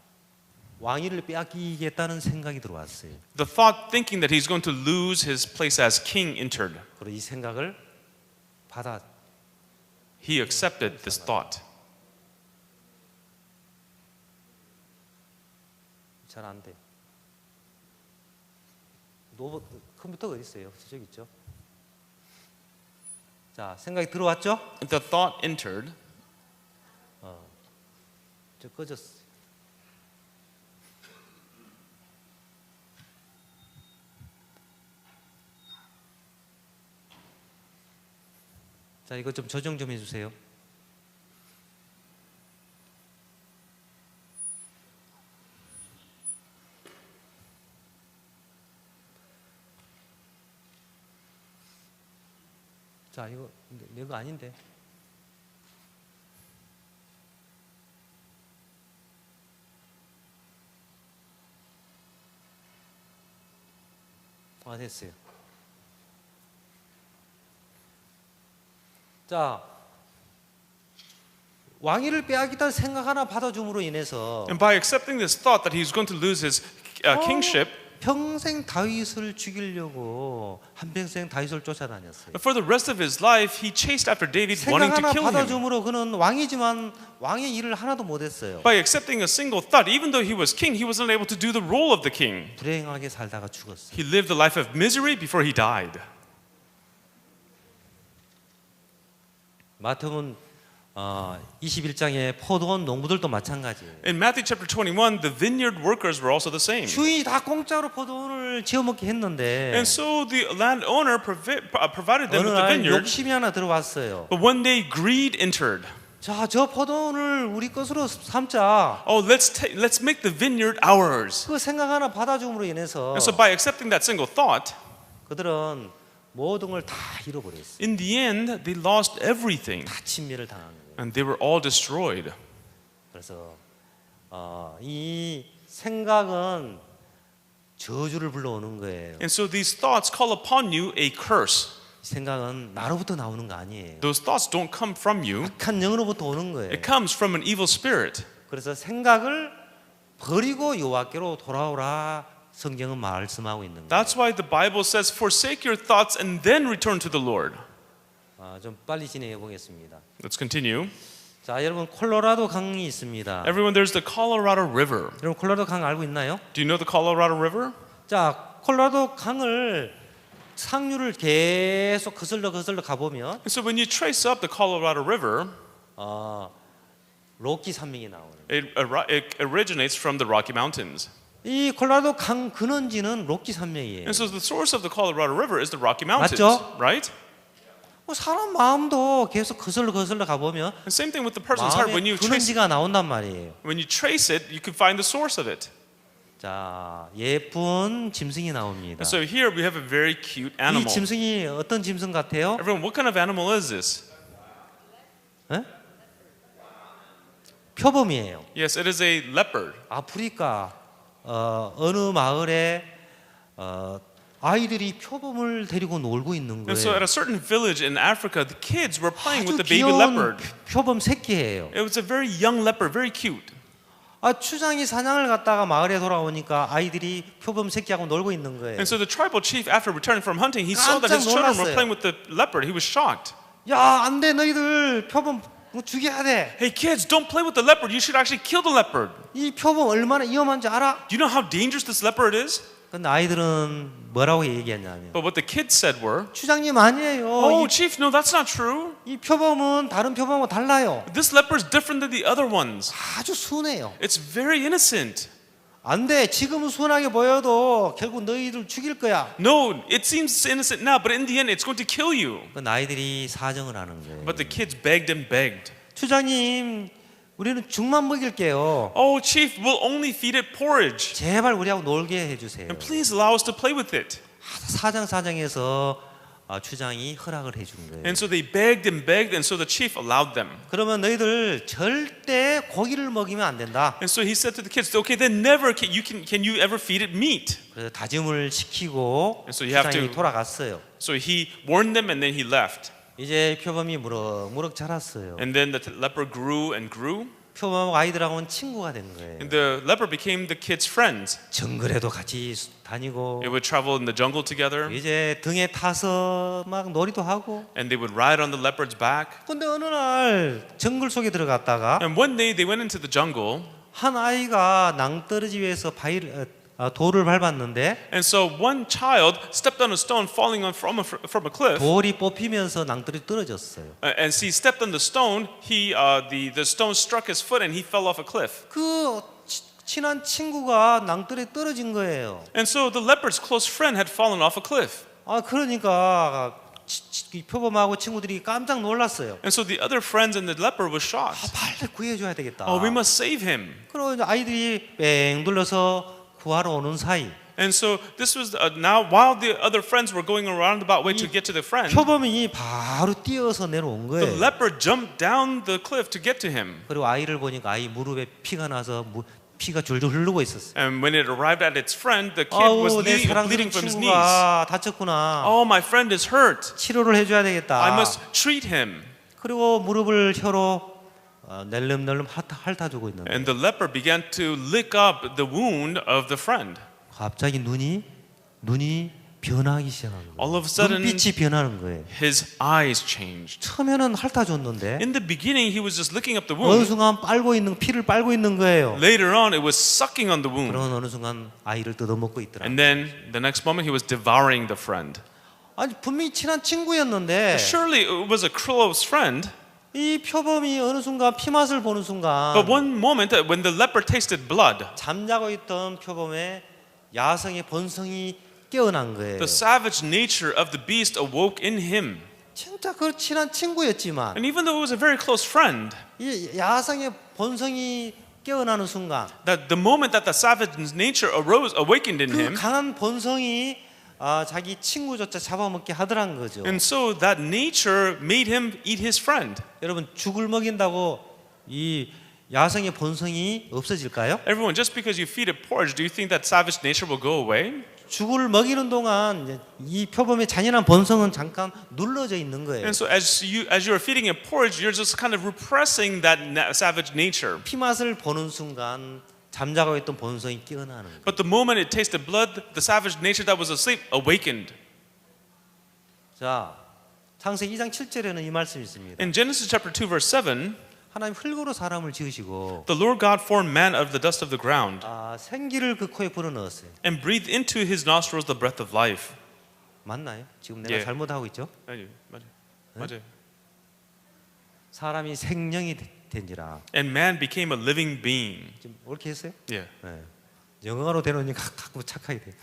Speaker 1: 왕위를 빼앗기겠다는 생각이 들어왔어요.
Speaker 2: The thought thinking that he's going to lose his place as king entered.
Speaker 1: 그리고 이 생각을
Speaker 2: He accepted this thought.
Speaker 1: 잘 안 돼. 컴퓨터가 어디 있어요? 저기 있죠. 자, 생각이 들어왔죠?
Speaker 2: The thought entered.
Speaker 1: 저 꺼졌어. 자, 이거 좀 조정 좀 해주세요. 자, 이거 내 거 아닌데. 됐어요. 자, 왕위를 빼앗기다는 생각 하나 받아줌으로 인해서
Speaker 2: And by accepting this thought that he's going to lose his kingship,
Speaker 1: 평생 다윗을 죽이려고 한평생 다윗을 쫓아다녔어요.
Speaker 2: for the rest of his life, he chased after David, wanting
Speaker 1: 생각
Speaker 2: to
Speaker 1: 하나
Speaker 2: kill him.
Speaker 1: 받아줌으로 그는 왕이지만 왕의 일을 하나도 못했어요.
Speaker 2: By accepting a single thought, even though he was king, he wasn't able to do the role of the king.
Speaker 1: 불행하게 살다가 죽었어요.
Speaker 2: He lived a life of misery before he died.
Speaker 1: 마태복음 21장의 포도원 농부들도 마찬가지예요.
Speaker 2: In Matthew chapter 21, the vineyard workers were also the same.
Speaker 1: 주인이 다 공짜로 포도원을 지어먹게 했는데
Speaker 2: And so the landowner provided them
Speaker 1: 어느
Speaker 2: with the
Speaker 1: 날
Speaker 2: vineyard.
Speaker 1: 욕심이 하나 들어왔어요.
Speaker 2: But one day greed entered.
Speaker 1: 자, 저 포도원을 우리 것으로 삼자.
Speaker 2: Oh, let's make the vineyard ours.
Speaker 1: 그 생각 하나 받아줌으로 인해서
Speaker 2: And so by accepting that single thought,
Speaker 1: 그들은 모든 걸 다 잃어버렸어요.
Speaker 2: in the end, they lost everything.
Speaker 1: 다 침멸을 당한 거예요.
Speaker 2: And they were all destroyed.
Speaker 1: 그래서 이 생각은 저주를 불러오는 거예요.
Speaker 2: And so these thoughts call upon you a curse.
Speaker 1: 이 생각은 나로부터 나오는 거 아니에요.
Speaker 2: Those thoughts don't come from you.
Speaker 1: 악한 영으로부터 오는 거예요.
Speaker 2: It comes from an evil spirit.
Speaker 1: 그래서 생각을 버리고 여호와께로 돌아오라 성경은 말씀하고 있는 거예요.
Speaker 2: That's why the Bible says, forsake your thoughts and then return to the Lord.
Speaker 1: 좀 빨리 진행해 보겠습니다.
Speaker 2: Let's continue.
Speaker 1: 자, 여러분 콜로라도 강이 있습니다.
Speaker 2: Everyone, there's the Colorado River.
Speaker 1: 여러분 콜로라도 강 알고 있나요?
Speaker 2: Do you know the Colorado River?
Speaker 1: 자, 콜로라도 강을 상류를 계속 거슬러 가보면
Speaker 2: And so when you trace up the Colorado River,
Speaker 1: 로키 산맥이 나오는.
Speaker 2: it originates from the Rocky Mountains.
Speaker 1: 이 콜로라도 강 근원지는 로키 산맥이에요.
Speaker 2: And so the source of the Colorado River is the Rocky Mountains,
Speaker 1: 맞죠?
Speaker 2: right?
Speaker 1: 사람 마음도 계속 거슬러 가보면
Speaker 2: And same thing with the person's heart.
Speaker 1: 마음의 근원지가 나온단 말이에요.
Speaker 2: When you trace it, you can find the source of it.
Speaker 1: 자, 예쁜 짐승이 나옵니다.
Speaker 2: And so here we have a very cute
Speaker 1: 이
Speaker 2: animal.
Speaker 1: 짐승이 어떤 짐승 같아요?
Speaker 2: Everyone, what kind of animal is this?
Speaker 1: 에? 표범이에요.
Speaker 2: Yes, it is a leopard.
Speaker 1: 아프리카 어느 마을에 아이들이 표범을 데리고 놀고 있는
Speaker 2: And so at
Speaker 1: 거예요.
Speaker 2: a certain village in Africa, the kids were playing
Speaker 1: 아주
Speaker 2: with the baby
Speaker 1: 귀여운
Speaker 2: leopard.
Speaker 1: 표범 새끼예요.
Speaker 2: It was a very young leopard, very cute.
Speaker 1: 추장이 사냥을 갔다가 마을에 돌아오니까 아이들이 표범 새끼하고 놀고 있는 거예요.
Speaker 2: And so the tribal chief, after returning from hunting, he saw that his
Speaker 1: 깜짝
Speaker 2: children were
Speaker 1: 놀랐어요.
Speaker 2: playing with the leopard. He was shocked.
Speaker 1: 야, 안 돼, 너희들 표범 죽여야 돼.
Speaker 2: Hey kids, don't play with the leopard. You should actually kill the leopard.
Speaker 1: 이 표범 얼마나 위험한지 알아?
Speaker 2: Do you know how dangerous this leopard is?
Speaker 1: 근데 아이들은 뭐라고 얘기했냐면
Speaker 2: But what the kids said were,
Speaker 1: 추장님 아니에요.
Speaker 2: "Oh, chief, no, that's not true.
Speaker 1: 이 표범은 다른 표범하고 달라요.
Speaker 2: This leopard is different than the other ones.
Speaker 1: 아주 순해요.
Speaker 2: It's very innocent."
Speaker 1: 안 돼. 지금은 순하게 보여도 결국 너희들 죽일 거야.
Speaker 2: No, it seems innocent now, but in the end, it's going to kill you.
Speaker 1: 그 아이들이 사정을 하는 거예요.
Speaker 2: But the kids begged and begged.
Speaker 1: 추장님, 우리는 죽만 먹일게요.
Speaker 2: "Oh, chief, we'll only feed it porridge.
Speaker 1: 제발 우리하고 놀게 해주세요.
Speaker 2: And please allow us to play with it."
Speaker 1: 사장에서 주장이 허락을 해준 거예요.
Speaker 2: And so they begged and so the chief allowed them.
Speaker 1: 그러면 너희들 절대 고기를 먹이면 안 된다.
Speaker 2: And so he said to the kids, okay, then never can you ever feed it meat?
Speaker 1: 그래서 다짐을 시키고
Speaker 2: And so you have
Speaker 1: 주장이
Speaker 2: to-
Speaker 1: 돌아갔어요.
Speaker 2: So he warned them and then he left.
Speaker 1: 이제 표범이 무럭무럭 자랐어요.
Speaker 2: And then the leper grew and grew.
Speaker 1: 표범하고 아이들하고는 친구가 된 거예요.
Speaker 2: And the leper became the kids' friends.
Speaker 1: 정글에도 같이 다니고
Speaker 2: They would travel in the jungle together
Speaker 1: 이제 등에 타서 막 놀이도 하고.
Speaker 2: and they would ride on the leopard's back.
Speaker 1: 근데 어느 날 정글 속에 들어갔다가
Speaker 2: And one day they went into the jungle.
Speaker 1: 한 아이가 낭떠러지 위에서 돌을 밟았는데
Speaker 2: And so one child stepped on a stone falling from a cliff.
Speaker 1: 돌이 뽑히면서 낭떠러지 떨어졌어요.
Speaker 2: And he stepped on the stone. The stone struck his foot and he fell off a cliff.
Speaker 1: 그 친한 친구가 낭떠러지에 떨어진 거예요.
Speaker 2: And so the leopard's close friend had fallen off a cliff.
Speaker 1: 그러니까 이 표범하고 친구들이 깜짝 놀랐어요.
Speaker 2: And so the other friends and the leper was shocked.
Speaker 1: 빨리 구해줘야 되겠다.
Speaker 2: Oh, we must save him.
Speaker 1: 그리고 이제 아이들이 뺑 둘러서 구하러 오는 사이
Speaker 2: And so this was now while the other friends were going around about way to get to the friend,
Speaker 1: 표범이 바로 뛰어서 내려온
Speaker 2: the
Speaker 1: 거예요.
Speaker 2: leper jumped down the cliff to get to him.
Speaker 1: 그리고 아이를 보니까 아이 무릎에 피가 나서 피가 줄줄 흐르고 있었어요.
Speaker 2: And when it arrived at its friend, the kid was
Speaker 1: 아우 내
Speaker 2: bleeding
Speaker 1: 사랑스러운
Speaker 2: from his knees.
Speaker 1: 친구가 다쳤구나.
Speaker 2: Oh, my friend is hurt.
Speaker 1: 치료를 해줘야 되겠다.
Speaker 2: I must treat him.
Speaker 1: 그리고 무릎을 혀로 낼름낼름 핥아주고 있는데
Speaker 2: And the leper began to lick up the wound of the friend.
Speaker 1: 갑자기 눈이 변하기 시작한 거예요.
Speaker 2: All of a sudden,
Speaker 1: 눈빛이 변하는 거예요.
Speaker 2: his eyes changed.
Speaker 1: 처음에는 핥아줬는데
Speaker 2: In the beginning, he was just licking up the
Speaker 1: 어느
Speaker 2: wound.
Speaker 1: 순간 피를 빨고 있는 거예요.
Speaker 2: Later on, it was sucking on the wound.
Speaker 1: 그러면 어느 순간 아이를 뜯어먹고 있더라.
Speaker 2: And then the next moment, he was devouring the friend.
Speaker 1: 아니 분명히 친한 친구였는데
Speaker 2: Surely it was a close friend.
Speaker 1: 이 표범이 어느 순간 피 맛을 보는 순간
Speaker 2: But one moment, when the leper tasted blood,
Speaker 1: 잠자고 있던 표범의 야성의 본성이 깨어난 거예요.
Speaker 2: the savage nature of the beast awoke in him.
Speaker 1: 진짜 그 친한 친구였지만
Speaker 2: And even though it was a very close friend,
Speaker 1: 이 야성의 본성이 깨어나는 순간
Speaker 2: that the moment that the savage nature awakened in
Speaker 1: 그
Speaker 2: him,
Speaker 1: 강한 본성이 자기 친구조차 잡아먹게 하더란 거죠.
Speaker 2: and so that nature made him eat his friend.
Speaker 1: 여러분 죽을 먹인다고 이 야성의 본성이 없어질까요?
Speaker 2: Everyone, just because you feed it porridge, do you think that savage nature will go away?
Speaker 1: 죽을 먹이는 동안 이제 이 표범의 잔인한 본성은 잠깐 눌러져 있는 거예요.
Speaker 2: And so as you are feeding it porridge, you're just kind of repressing that savage nature.
Speaker 1: 피 맛을 보는 순간 잠자고 있던 본성이 깨어나는 거예요.
Speaker 2: But the moment it tasted blood, the savage nature that was asleep awakened.
Speaker 1: 자, 창세기 2장 7절에는 이 말씀이 있습니다.
Speaker 2: In Genesis chapter 2 verse 7,
Speaker 1: 하나님 흙으로 사람을 지으시고
Speaker 2: the Lord God formed man out of the dust of the ground
Speaker 1: 생기를 그 코에 불어넣었어요.
Speaker 2: and breathed into his nostrils the breath of life.
Speaker 1: 맞나요? 지금 내가
Speaker 2: 예.
Speaker 1: 잘못하고 있죠?
Speaker 2: 맞아요.
Speaker 1: 사람이 생명이 된지라.
Speaker 2: And man became a living being.
Speaker 1: 지금 옳게 했어요?
Speaker 2: Yeah.
Speaker 1: 네. 영어로 되놓으니까 가끔 착하게 돼요.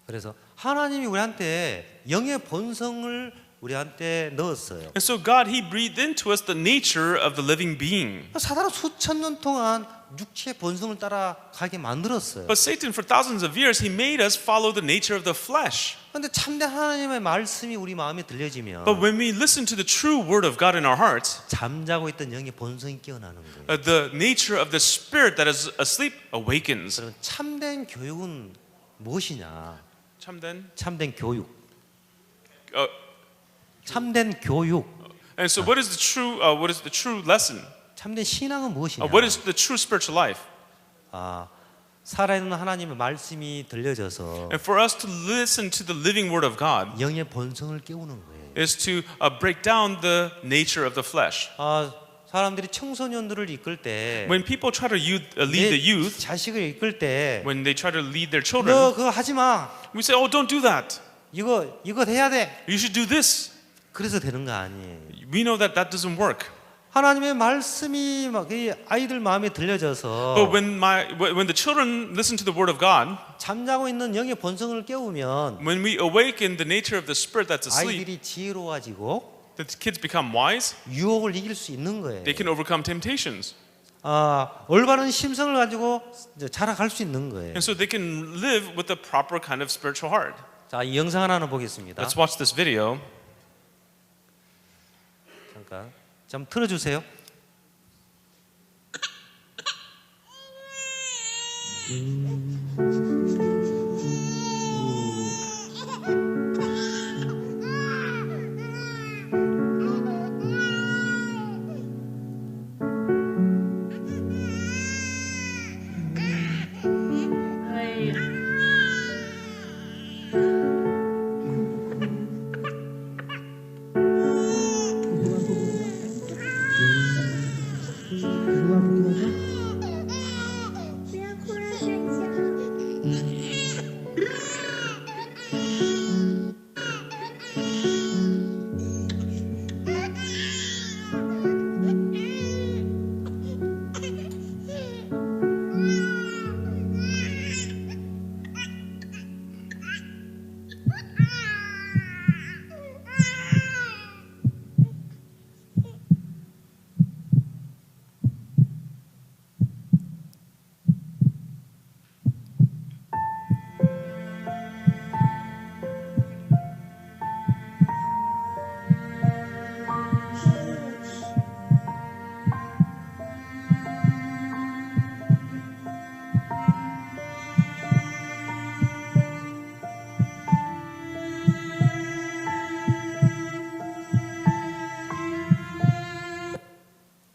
Speaker 1: 그래서 하나님이 우리한테 영의 본성을 우리한테 넣었어요.
Speaker 2: And so God, He breathed into us the nature of the living being.
Speaker 1: 사다로 수천 년 동안 육체의 본성을 따라가게 만들었어요.
Speaker 2: But Satan, for thousands of years, he made us follow the nature of the flesh.
Speaker 1: 그런데 참된 하나님의 말씀이 우리 마음에 들려지면
Speaker 2: But when we listen to the true word of God in our hearts,
Speaker 1: 잠자고 있던 영의 본성이 깨어나는 거예요.
Speaker 2: the nature of the spirit that is asleep awakens.
Speaker 1: 그럼 참된 교육은 무엇이냐? 참된 교육. 참된 교육.
Speaker 2: And so, what is the true lesson?
Speaker 1: 참된 신앙은 무엇이냐?
Speaker 2: What is the true spiritual life?
Speaker 1: 살아있는 하나님의 말씀이 들려져서
Speaker 2: And for us to listen to the living word of God
Speaker 1: 영의 본성을 깨우는 거예요.
Speaker 2: is to break down the nature of the flesh.
Speaker 1: 사람들이 청소년들을 이끌 때,
Speaker 2: When people try to lead the youth,
Speaker 1: 자식을 이끌 때,
Speaker 2: when they try to lead their children,
Speaker 1: 너 그거 하지 마.
Speaker 2: we say, "Oh, don't do that.
Speaker 1: 이거 해야 돼.
Speaker 2: You should do this."
Speaker 1: 그래서 되는 거 아니에요.
Speaker 2: We know that that doesn't work.
Speaker 1: 하나님의 말씀이 막 이 아이들 마음에 들려져서
Speaker 2: But when the children listen to the word of God,
Speaker 1: 잠자고 있는 영의 본성을 깨우면
Speaker 2: when we awaken the nature of the spirit that's asleep,
Speaker 1: 아이들이 지혜로워지고
Speaker 2: the kids become wise.
Speaker 1: 유혹을 이길 수 있는 거예요.
Speaker 2: They can overcome temptations.
Speaker 1: 올바른 심성을 가지고 이제 자라갈 수 있는 거예요.
Speaker 2: And so they can live with the proper kind of spiritual heart.
Speaker 1: 자, 이 영상 하나는 보겠습니다.
Speaker 2: Let's watch this video.
Speaker 1: 잠깐 좀 틀어주세요.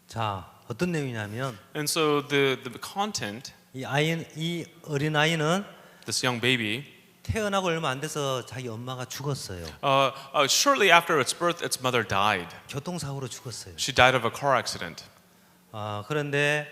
Speaker 1: 자, 어떤 내용이냐면
Speaker 2: And so the content,
Speaker 1: 이 어린 아이는
Speaker 2: this young baby,
Speaker 1: 태어나고 얼마 안 돼서 자기 엄마가 죽었어요.
Speaker 2: shortly after its birth, its mother died.
Speaker 1: 교통사고로 죽었어요.
Speaker 2: She died of a car accident.
Speaker 1: 그런데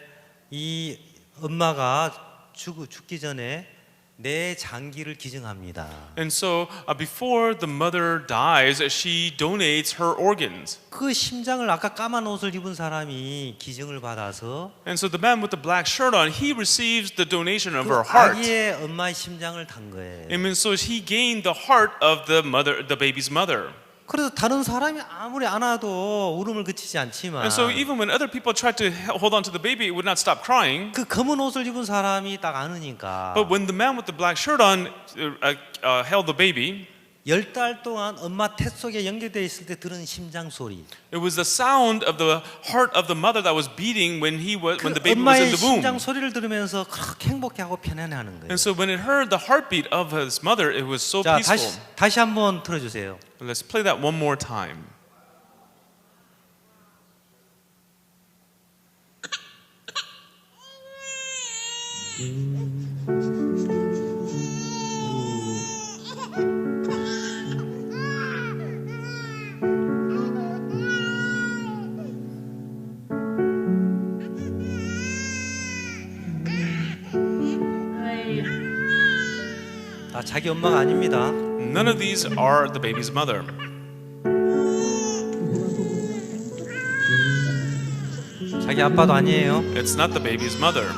Speaker 1: 이 엄마가 죽기 전에 내 장기를 기증합니다.
Speaker 2: And so before the mother dies, she donates her organs.
Speaker 1: 그 심장을 아까 까만 옷을 입은 사람이 기증을 받아서
Speaker 2: And so the man with the black shirt on, he receives the donation of
Speaker 1: 그
Speaker 2: her heart.
Speaker 1: 아기의 엄마의 심장을 단 거예요.
Speaker 2: And so he gained the heart of the mother, the baby's mother.
Speaker 1: 그래서 다른 사람이 아무리 안아도 울음을 그치지 않지만
Speaker 2: And so even when other people tried to hold on to the baby, it would not stop crying.
Speaker 1: 그 검은 옷을 입은 사람이 딱 안으니까
Speaker 2: But when the man with the black shirt on held the baby,
Speaker 1: 10달 동안 엄마 태 속에 연결되어 있을 때 들은 심장 소리.
Speaker 2: it was the sound of the heart of the mother that was beating when
Speaker 1: 그
Speaker 2: the baby was in
Speaker 1: 엄마의
Speaker 2: the womb.
Speaker 1: 심장 소리를 들으면서 그렇게 행복해하고 편안해하는 거예요.
Speaker 2: And so when it heard the heartbeat of his mother, it was so
Speaker 1: 자,
Speaker 2: peaceful.
Speaker 1: 다시 한번 틀어주세요.
Speaker 2: Let's play that one more time.
Speaker 1: 자기 엄마가 아닙니다.
Speaker 2: None of these are the baby's mother.
Speaker 1: 자기 아빠도 아니에요.
Speaker 2: It's not the baby's mother.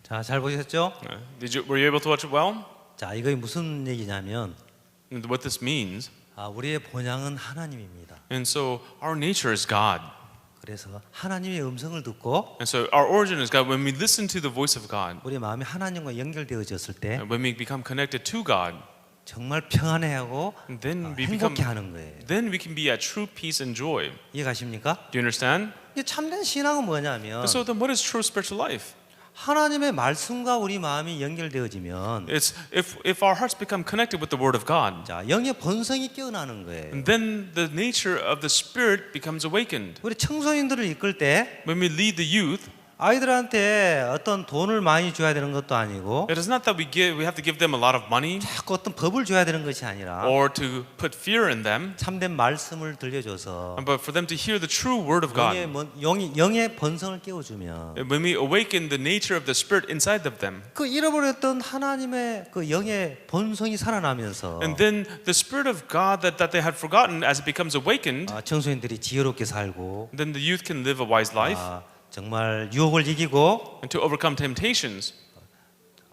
Speaker 1: 자, 잘 보셨죠?
Speaker 2: Were you able to watch it well?
Speaker 1: 자, 이거 무슨 얘기냐면
Speaker 2: And what this means,
Speaker 1: 우리의 본향은 하나님입니다.
Speaker 2: and so our nature is God.
Speaker 1: 그래서 하나님의 음성을 듣고
Speaker 2: And so our origin is God. When we listen to the voice of God,
Speaker 1: 우리 마음이 하나님과 연결되어졌을 때
Speaker 2: when we become connected to God,
Speaker 1: 정말 평안해하고
Speaker 2: then we become,
Speaker 1: 행복해하는 거예요.
Speaker 2: then we can be at true peace and joy.
Speaker 1: 이해가십니까?
Speaker 2: Do you understand?
Speaker 1: 이게 참된 신앙은 뭐냐면
Speaker 2: And so then what is true spiritual life?
Speaker 1: 하나님의 말씀과 우리 마음이 연결되어지면
Speaker 2: It's if our hearts become connected with the Word of God,
Speaker 1: 자, 영의 본성이 깨어나는 거예요.
Speaker 2: and then the nature of the Spirit becomes awakened.
Speaker 1: 우리 청소년들을 이끌 때
Speaker 2: When we lead the youth,
Speaker 1: 아이들한테 어떤 돈을 많이 줘야 되는 것도 아니고
Speaker 2: it is not that we have to give them a lot of money
Speaker 1: 자꾸 어떤 법을 줘야 되는 것이 아니라
Speaker 2: or to put fear in them,
Speaker 1: 참된 말씀을 들려줘서
Speaker 2: but for them to hear the true Word of God.
Speaker 1: 영의 본성을 깨워주면
Speaker 2: When we awaken the nature of the Spirit inside of them,
Speaker 1: 그 잃어버렸던 하나님의 그 영의 본성이 살아나면서
Speaker 2: and then the Spirit of God that they had forgotten, as it becomes awakened,
Speaker 1: 청소년들이 지혜롭게 살고
Speaker 2: then the youth can live a wise life
Speaker 1: 정말 유혹을 이기고
Speaker 2: and to overcome temptations,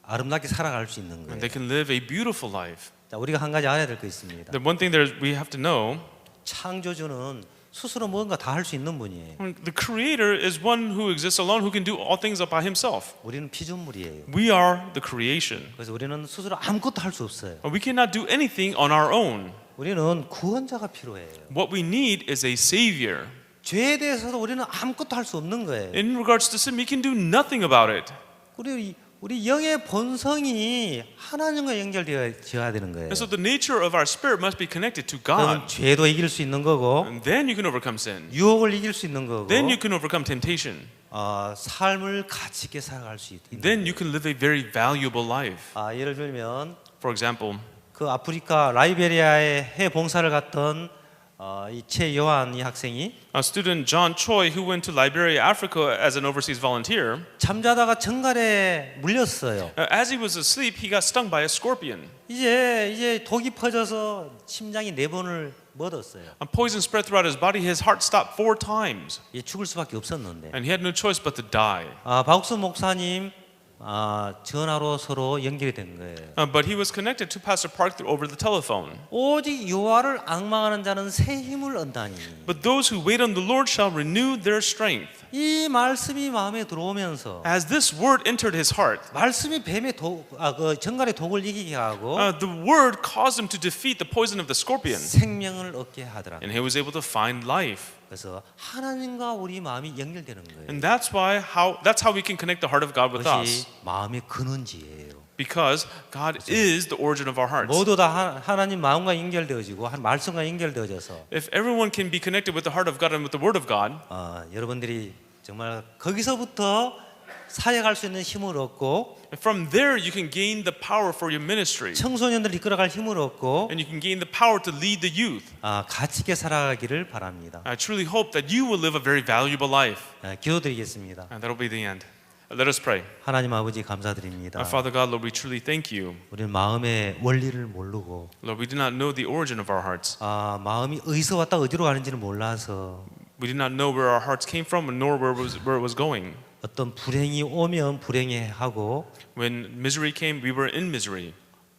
Speaker 1: 아름답게 살아갈 수 있는
Speaker 2: and
Speaker 1: 거예요.
Speaker 2: they can live a beautiful life.
Speaker 1: 자, 우리가 한 가지 알아야 될 거 있습니다.
Speaker 2: The one thing that we have to know,
Speaker 1: 창조주는 스스로 뭔가 다 할 수 있는 분이에요.
Speaker 2: the Creator is one who exists alone, who can do all things by Himself.
Speaker 1: 우리는 피조물이에요.
Speaker 2: We are the creation.
Speaker 1: 그래서 우리는 스스로 아무것도 할 수 없어요.
Speaker 2: We cannot do anything on our own.
Speaker 1: 우리는 구원자가 필요해요.
Speaker 2: What we need is a Savior.
Speaker 1: 죄에 대해서도 우리는 아무것도 할 수 없는 거예요.
Speaker 2: In regards to sin, we can do nothing about it.
Speaker 1: 우리 영의 본성이 하나님과 연결되어야 되는 거예요.
Speaker 2: And so the nature of our spirit must be connected to
Speaker 1: 그럼
Speaker 2: God.
Speaker 1: 죄도 이길 수 있는 거고,
Speaker 2: And then you can overcome sin.
Speaker 1: 유혹을 이길 수 있는 거고,
Speaker 2: Then you can overcome temptation.
Speaker 1: 삶을 가치 있게 살아갈 수 있는.
Speaker 2: Then you can live a very valuable life.
Speaker 1: 예를 들면
Speaker 2: For example,
Speaker 1: 그 아프리카 라이베리아에 해 봉사를 갔던 이 최요한 이 학생이
Speaker 2: a student John Choi who went to Liberia, Africa as an overseas volunteer,
Speaker 1: 잠자다가 정갈에 물렸어요.
Speaker 2: as he was asleep, he got stung by a scorpion.
Speaker 1: 이제 독이 퍼져서 심장이 4번을 멎었어요.
Speaker 2: A poison spread throughout his body. His heart stopped 4 times,
Speaker 1: 죽을 수밖에 없었는데.
Speaker 2: and he had no choice but to die.
Speaker 1: 박수 목사님 전화로 서로 연결이 된 거예요.
Speaker 2: But he was connected to Pastor Park over the telephone.
Speaker 1: 오직 여호와를 앙망하는 자는 새 힘을 얻다니.
Speaker 2: But those who wait on the Lord shall renew their strength.
Speaker 1: 이 말씀이 마음에 들어오면서
Speaker 2: As this word entered his heart,
Speaker 1: 말씀이 뱀의 그 정갈의 독을 이기게 하고
Speaker 2: the word caused him to defeat the poison of the scorpion,
Speaker 1: 생명을 얻게 하더라.
Speaker 2: and he was able to find life.
Speaker 1: 그래서 하나님과 우리 마음이 연결되는 거예요.
Speaker 2: And that's how we can connect the heart of God with us,
Speaker 1: 그것이 마음의 근원지예요.
Speaker 2: because God is the origin of our hearts.
Speaker 1: 모두 다 하나님 마음과 연결되어지고 한 말씀과 연결되어져서
Speaker 2: If everyone can be connected with the heart of God and with the Word of God,
Speaker 1: 여러분들이 정말 거기서부터 사역할 수 있는 힘을 얻고
Speaker 2: from there you can gain the power for your ministry,
Speaker 1: 청소년들 이끌어갈 힘을 얻고
Speaker 2: and you can gain the power to lead the youth.
Speaker 1: 가치 있게 살아가기를 바랍니다.
Speaker 2: I truly hope that you will live a very valuable life,
Speaker 1: 기도드리겠습니다.
Speaker 2: and that'll be the end. Let us pray.
Speaker 1: 하나님 아버지 감사드립니다.
Speaker 2: Father God, Lord, we truly thank you.
Speaker 1: 우리는 마음의 원리를 모르고
Speaker 2: Lord, we do not know the origin of our hearts.
Speaker 1: 마음이 어디서 왔다 어디로 가는지를 몰라서
Speaker 2: We did not know where our hearts came from, nor where it was going.
Speaker 1: 어떤 불행이 오면 불행해하고
Speaker 2: When misery came, we were in misery.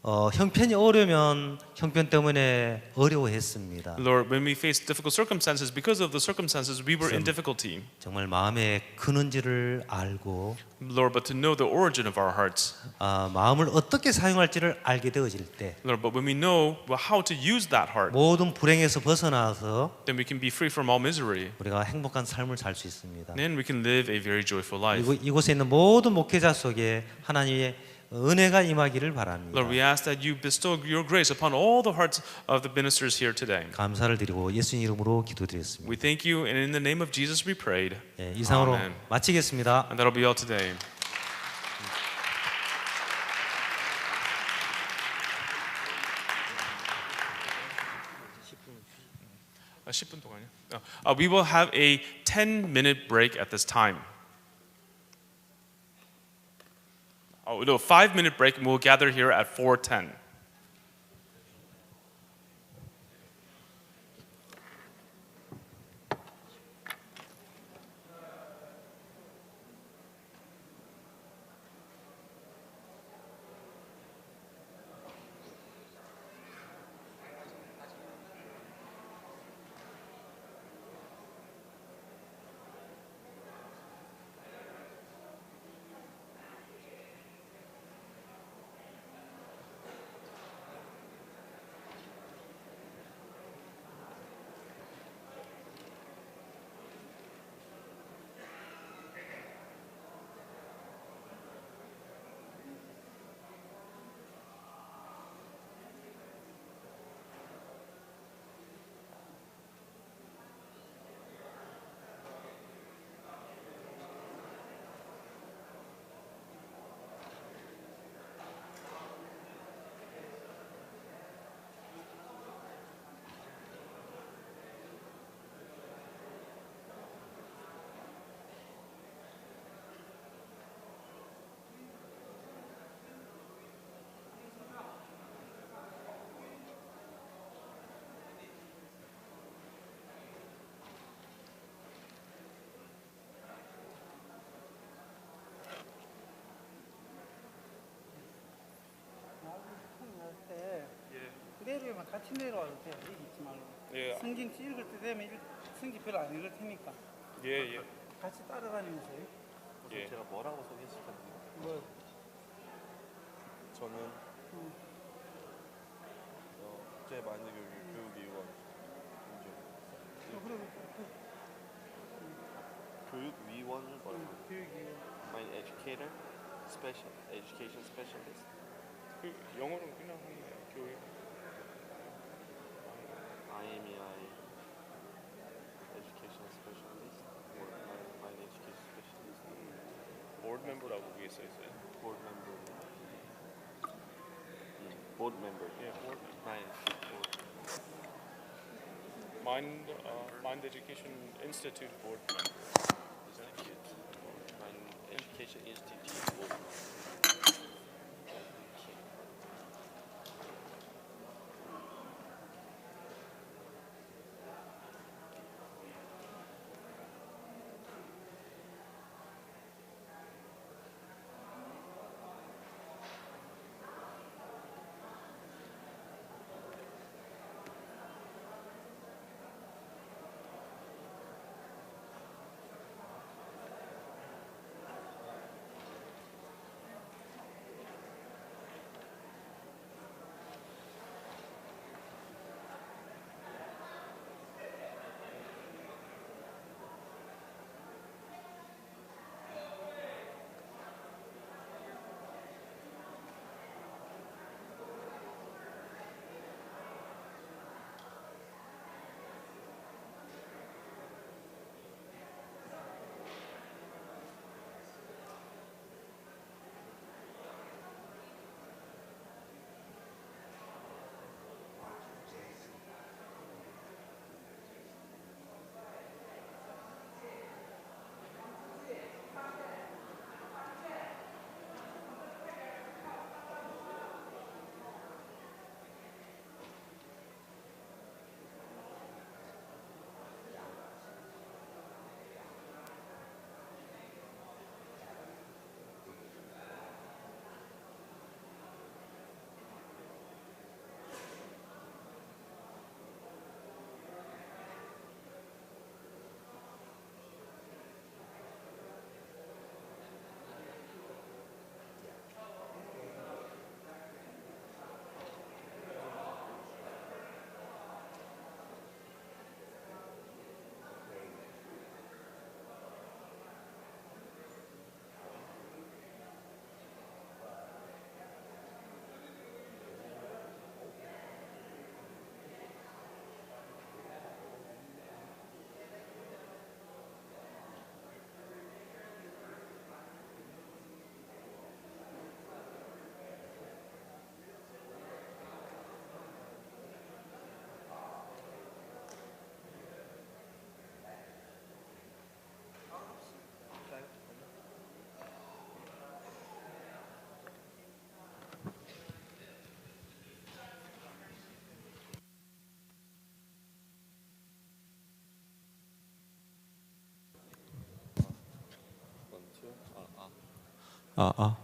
Speaker 1: 형편이 어려우면 형편 때문에 어려워했습니다.
Speaker 2: Lord, when we faced difficult circumstances, because of the circumstances, we were in difficulty.
Speaker 1: 정말 마음의 근원지를 알고
Speaker 2: Lord, but to know the origin of our hearts.
Speaker 1: 마음을 어떻게 사용할지를 알게 되어질 때
Speaker 2: Lord, but when we know how to use that heart,
Speaker 1: 모든 불행에서 벗어나서
Speaker 2: then we can be free from all misery.
Speaker 1: 우리가 행복한 삶을 살 수 있습니다.
Speaker 2: Then we can live a very joyful life.
Speaker 1: 이곳에 있는 모든 목회자 속에 하나님의 은혜가 임하기를 바랍니다.
Speaker 2: Lord, we ask that you bestow your grace upon all the hearts of the ministers here today.
Speaker 1: 감사를 드리고 예수님 이름으로 기도드렸습니다.
Speaker 2: We thank you, and in the name of Jesus we prayed.
Speaker 1: 이상으로
Speaker 2: Amen.
Speaker 1: 마치겠습니다.
Speaker 2: And that'll be all today. We will have a 10-minute break at this time. Oh no, 5-minute break, and we'll gather here at 4:10.
Speaker 8: 같이 내려와도 돼. 여기 있지 말고.
Speaker 2: 예.
Speaker 8: 성경 읽을 때 되면 성경 별로 안 읽을 테니까
Speaker 2: 예, 예.
Speaker 8: 같이 따라다니면서.
Speaker 2: 예.
Speaker 9: 제가 뭐라고 소개시켰는지
Speaker 8: 뭐
Speaker 9: 저는 국제만주교육위원 교육위원을 뭐라고?
Speaker 8: 교육이
Speaker 9: Mind educator, special education specialist.
Speaker 2: 그 영어로는 그냥 하는 거예요. 교육.
Speaker 9: IMEI education specialist or mind education specialist.
Speaker 2: 보드 멤버라고 위에 써 있어요.
Speaker 9: Board member. Board member.
Speaker 2: 예, 보드.
Speaker 9: Mind board.
Speaker 2: Mind Education Institute board member.
Speaker 9: Mind education institute board.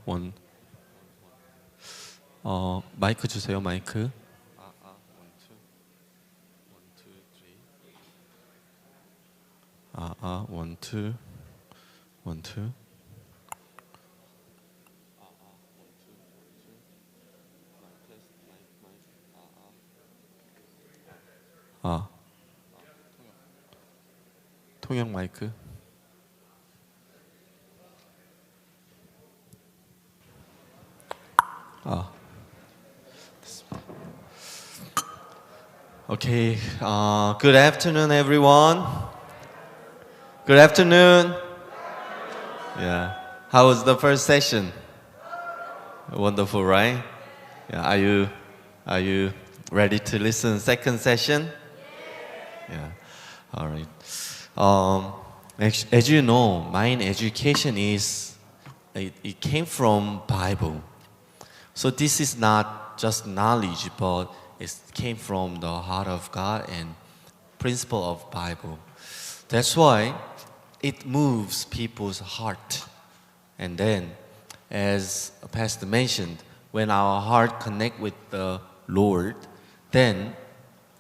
Speaker 10: 원. 마이크 주세요, 마이크. 원, 투. 원, 투. 통역 마이크. Okay. Good afternoon, everyone. Good afternoon. Yeah. How was the first session? Wonderful, right? Yeah. Are you ready to listen second session? Yeah. All right. As you know, mind education it came from Bible. So this is not just knowledge, but it came from the heart of God and principle of Bible. That's why it moves people's heart. And then, as Pastor mentioned, when our heart connect with the Lord, then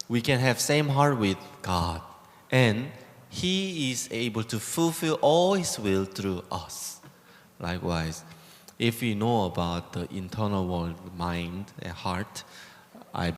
Speaker 10: we can have same heart with God, and He is able to fulfill all His will through us. Likewise, if we know about the internal world, mind and heart,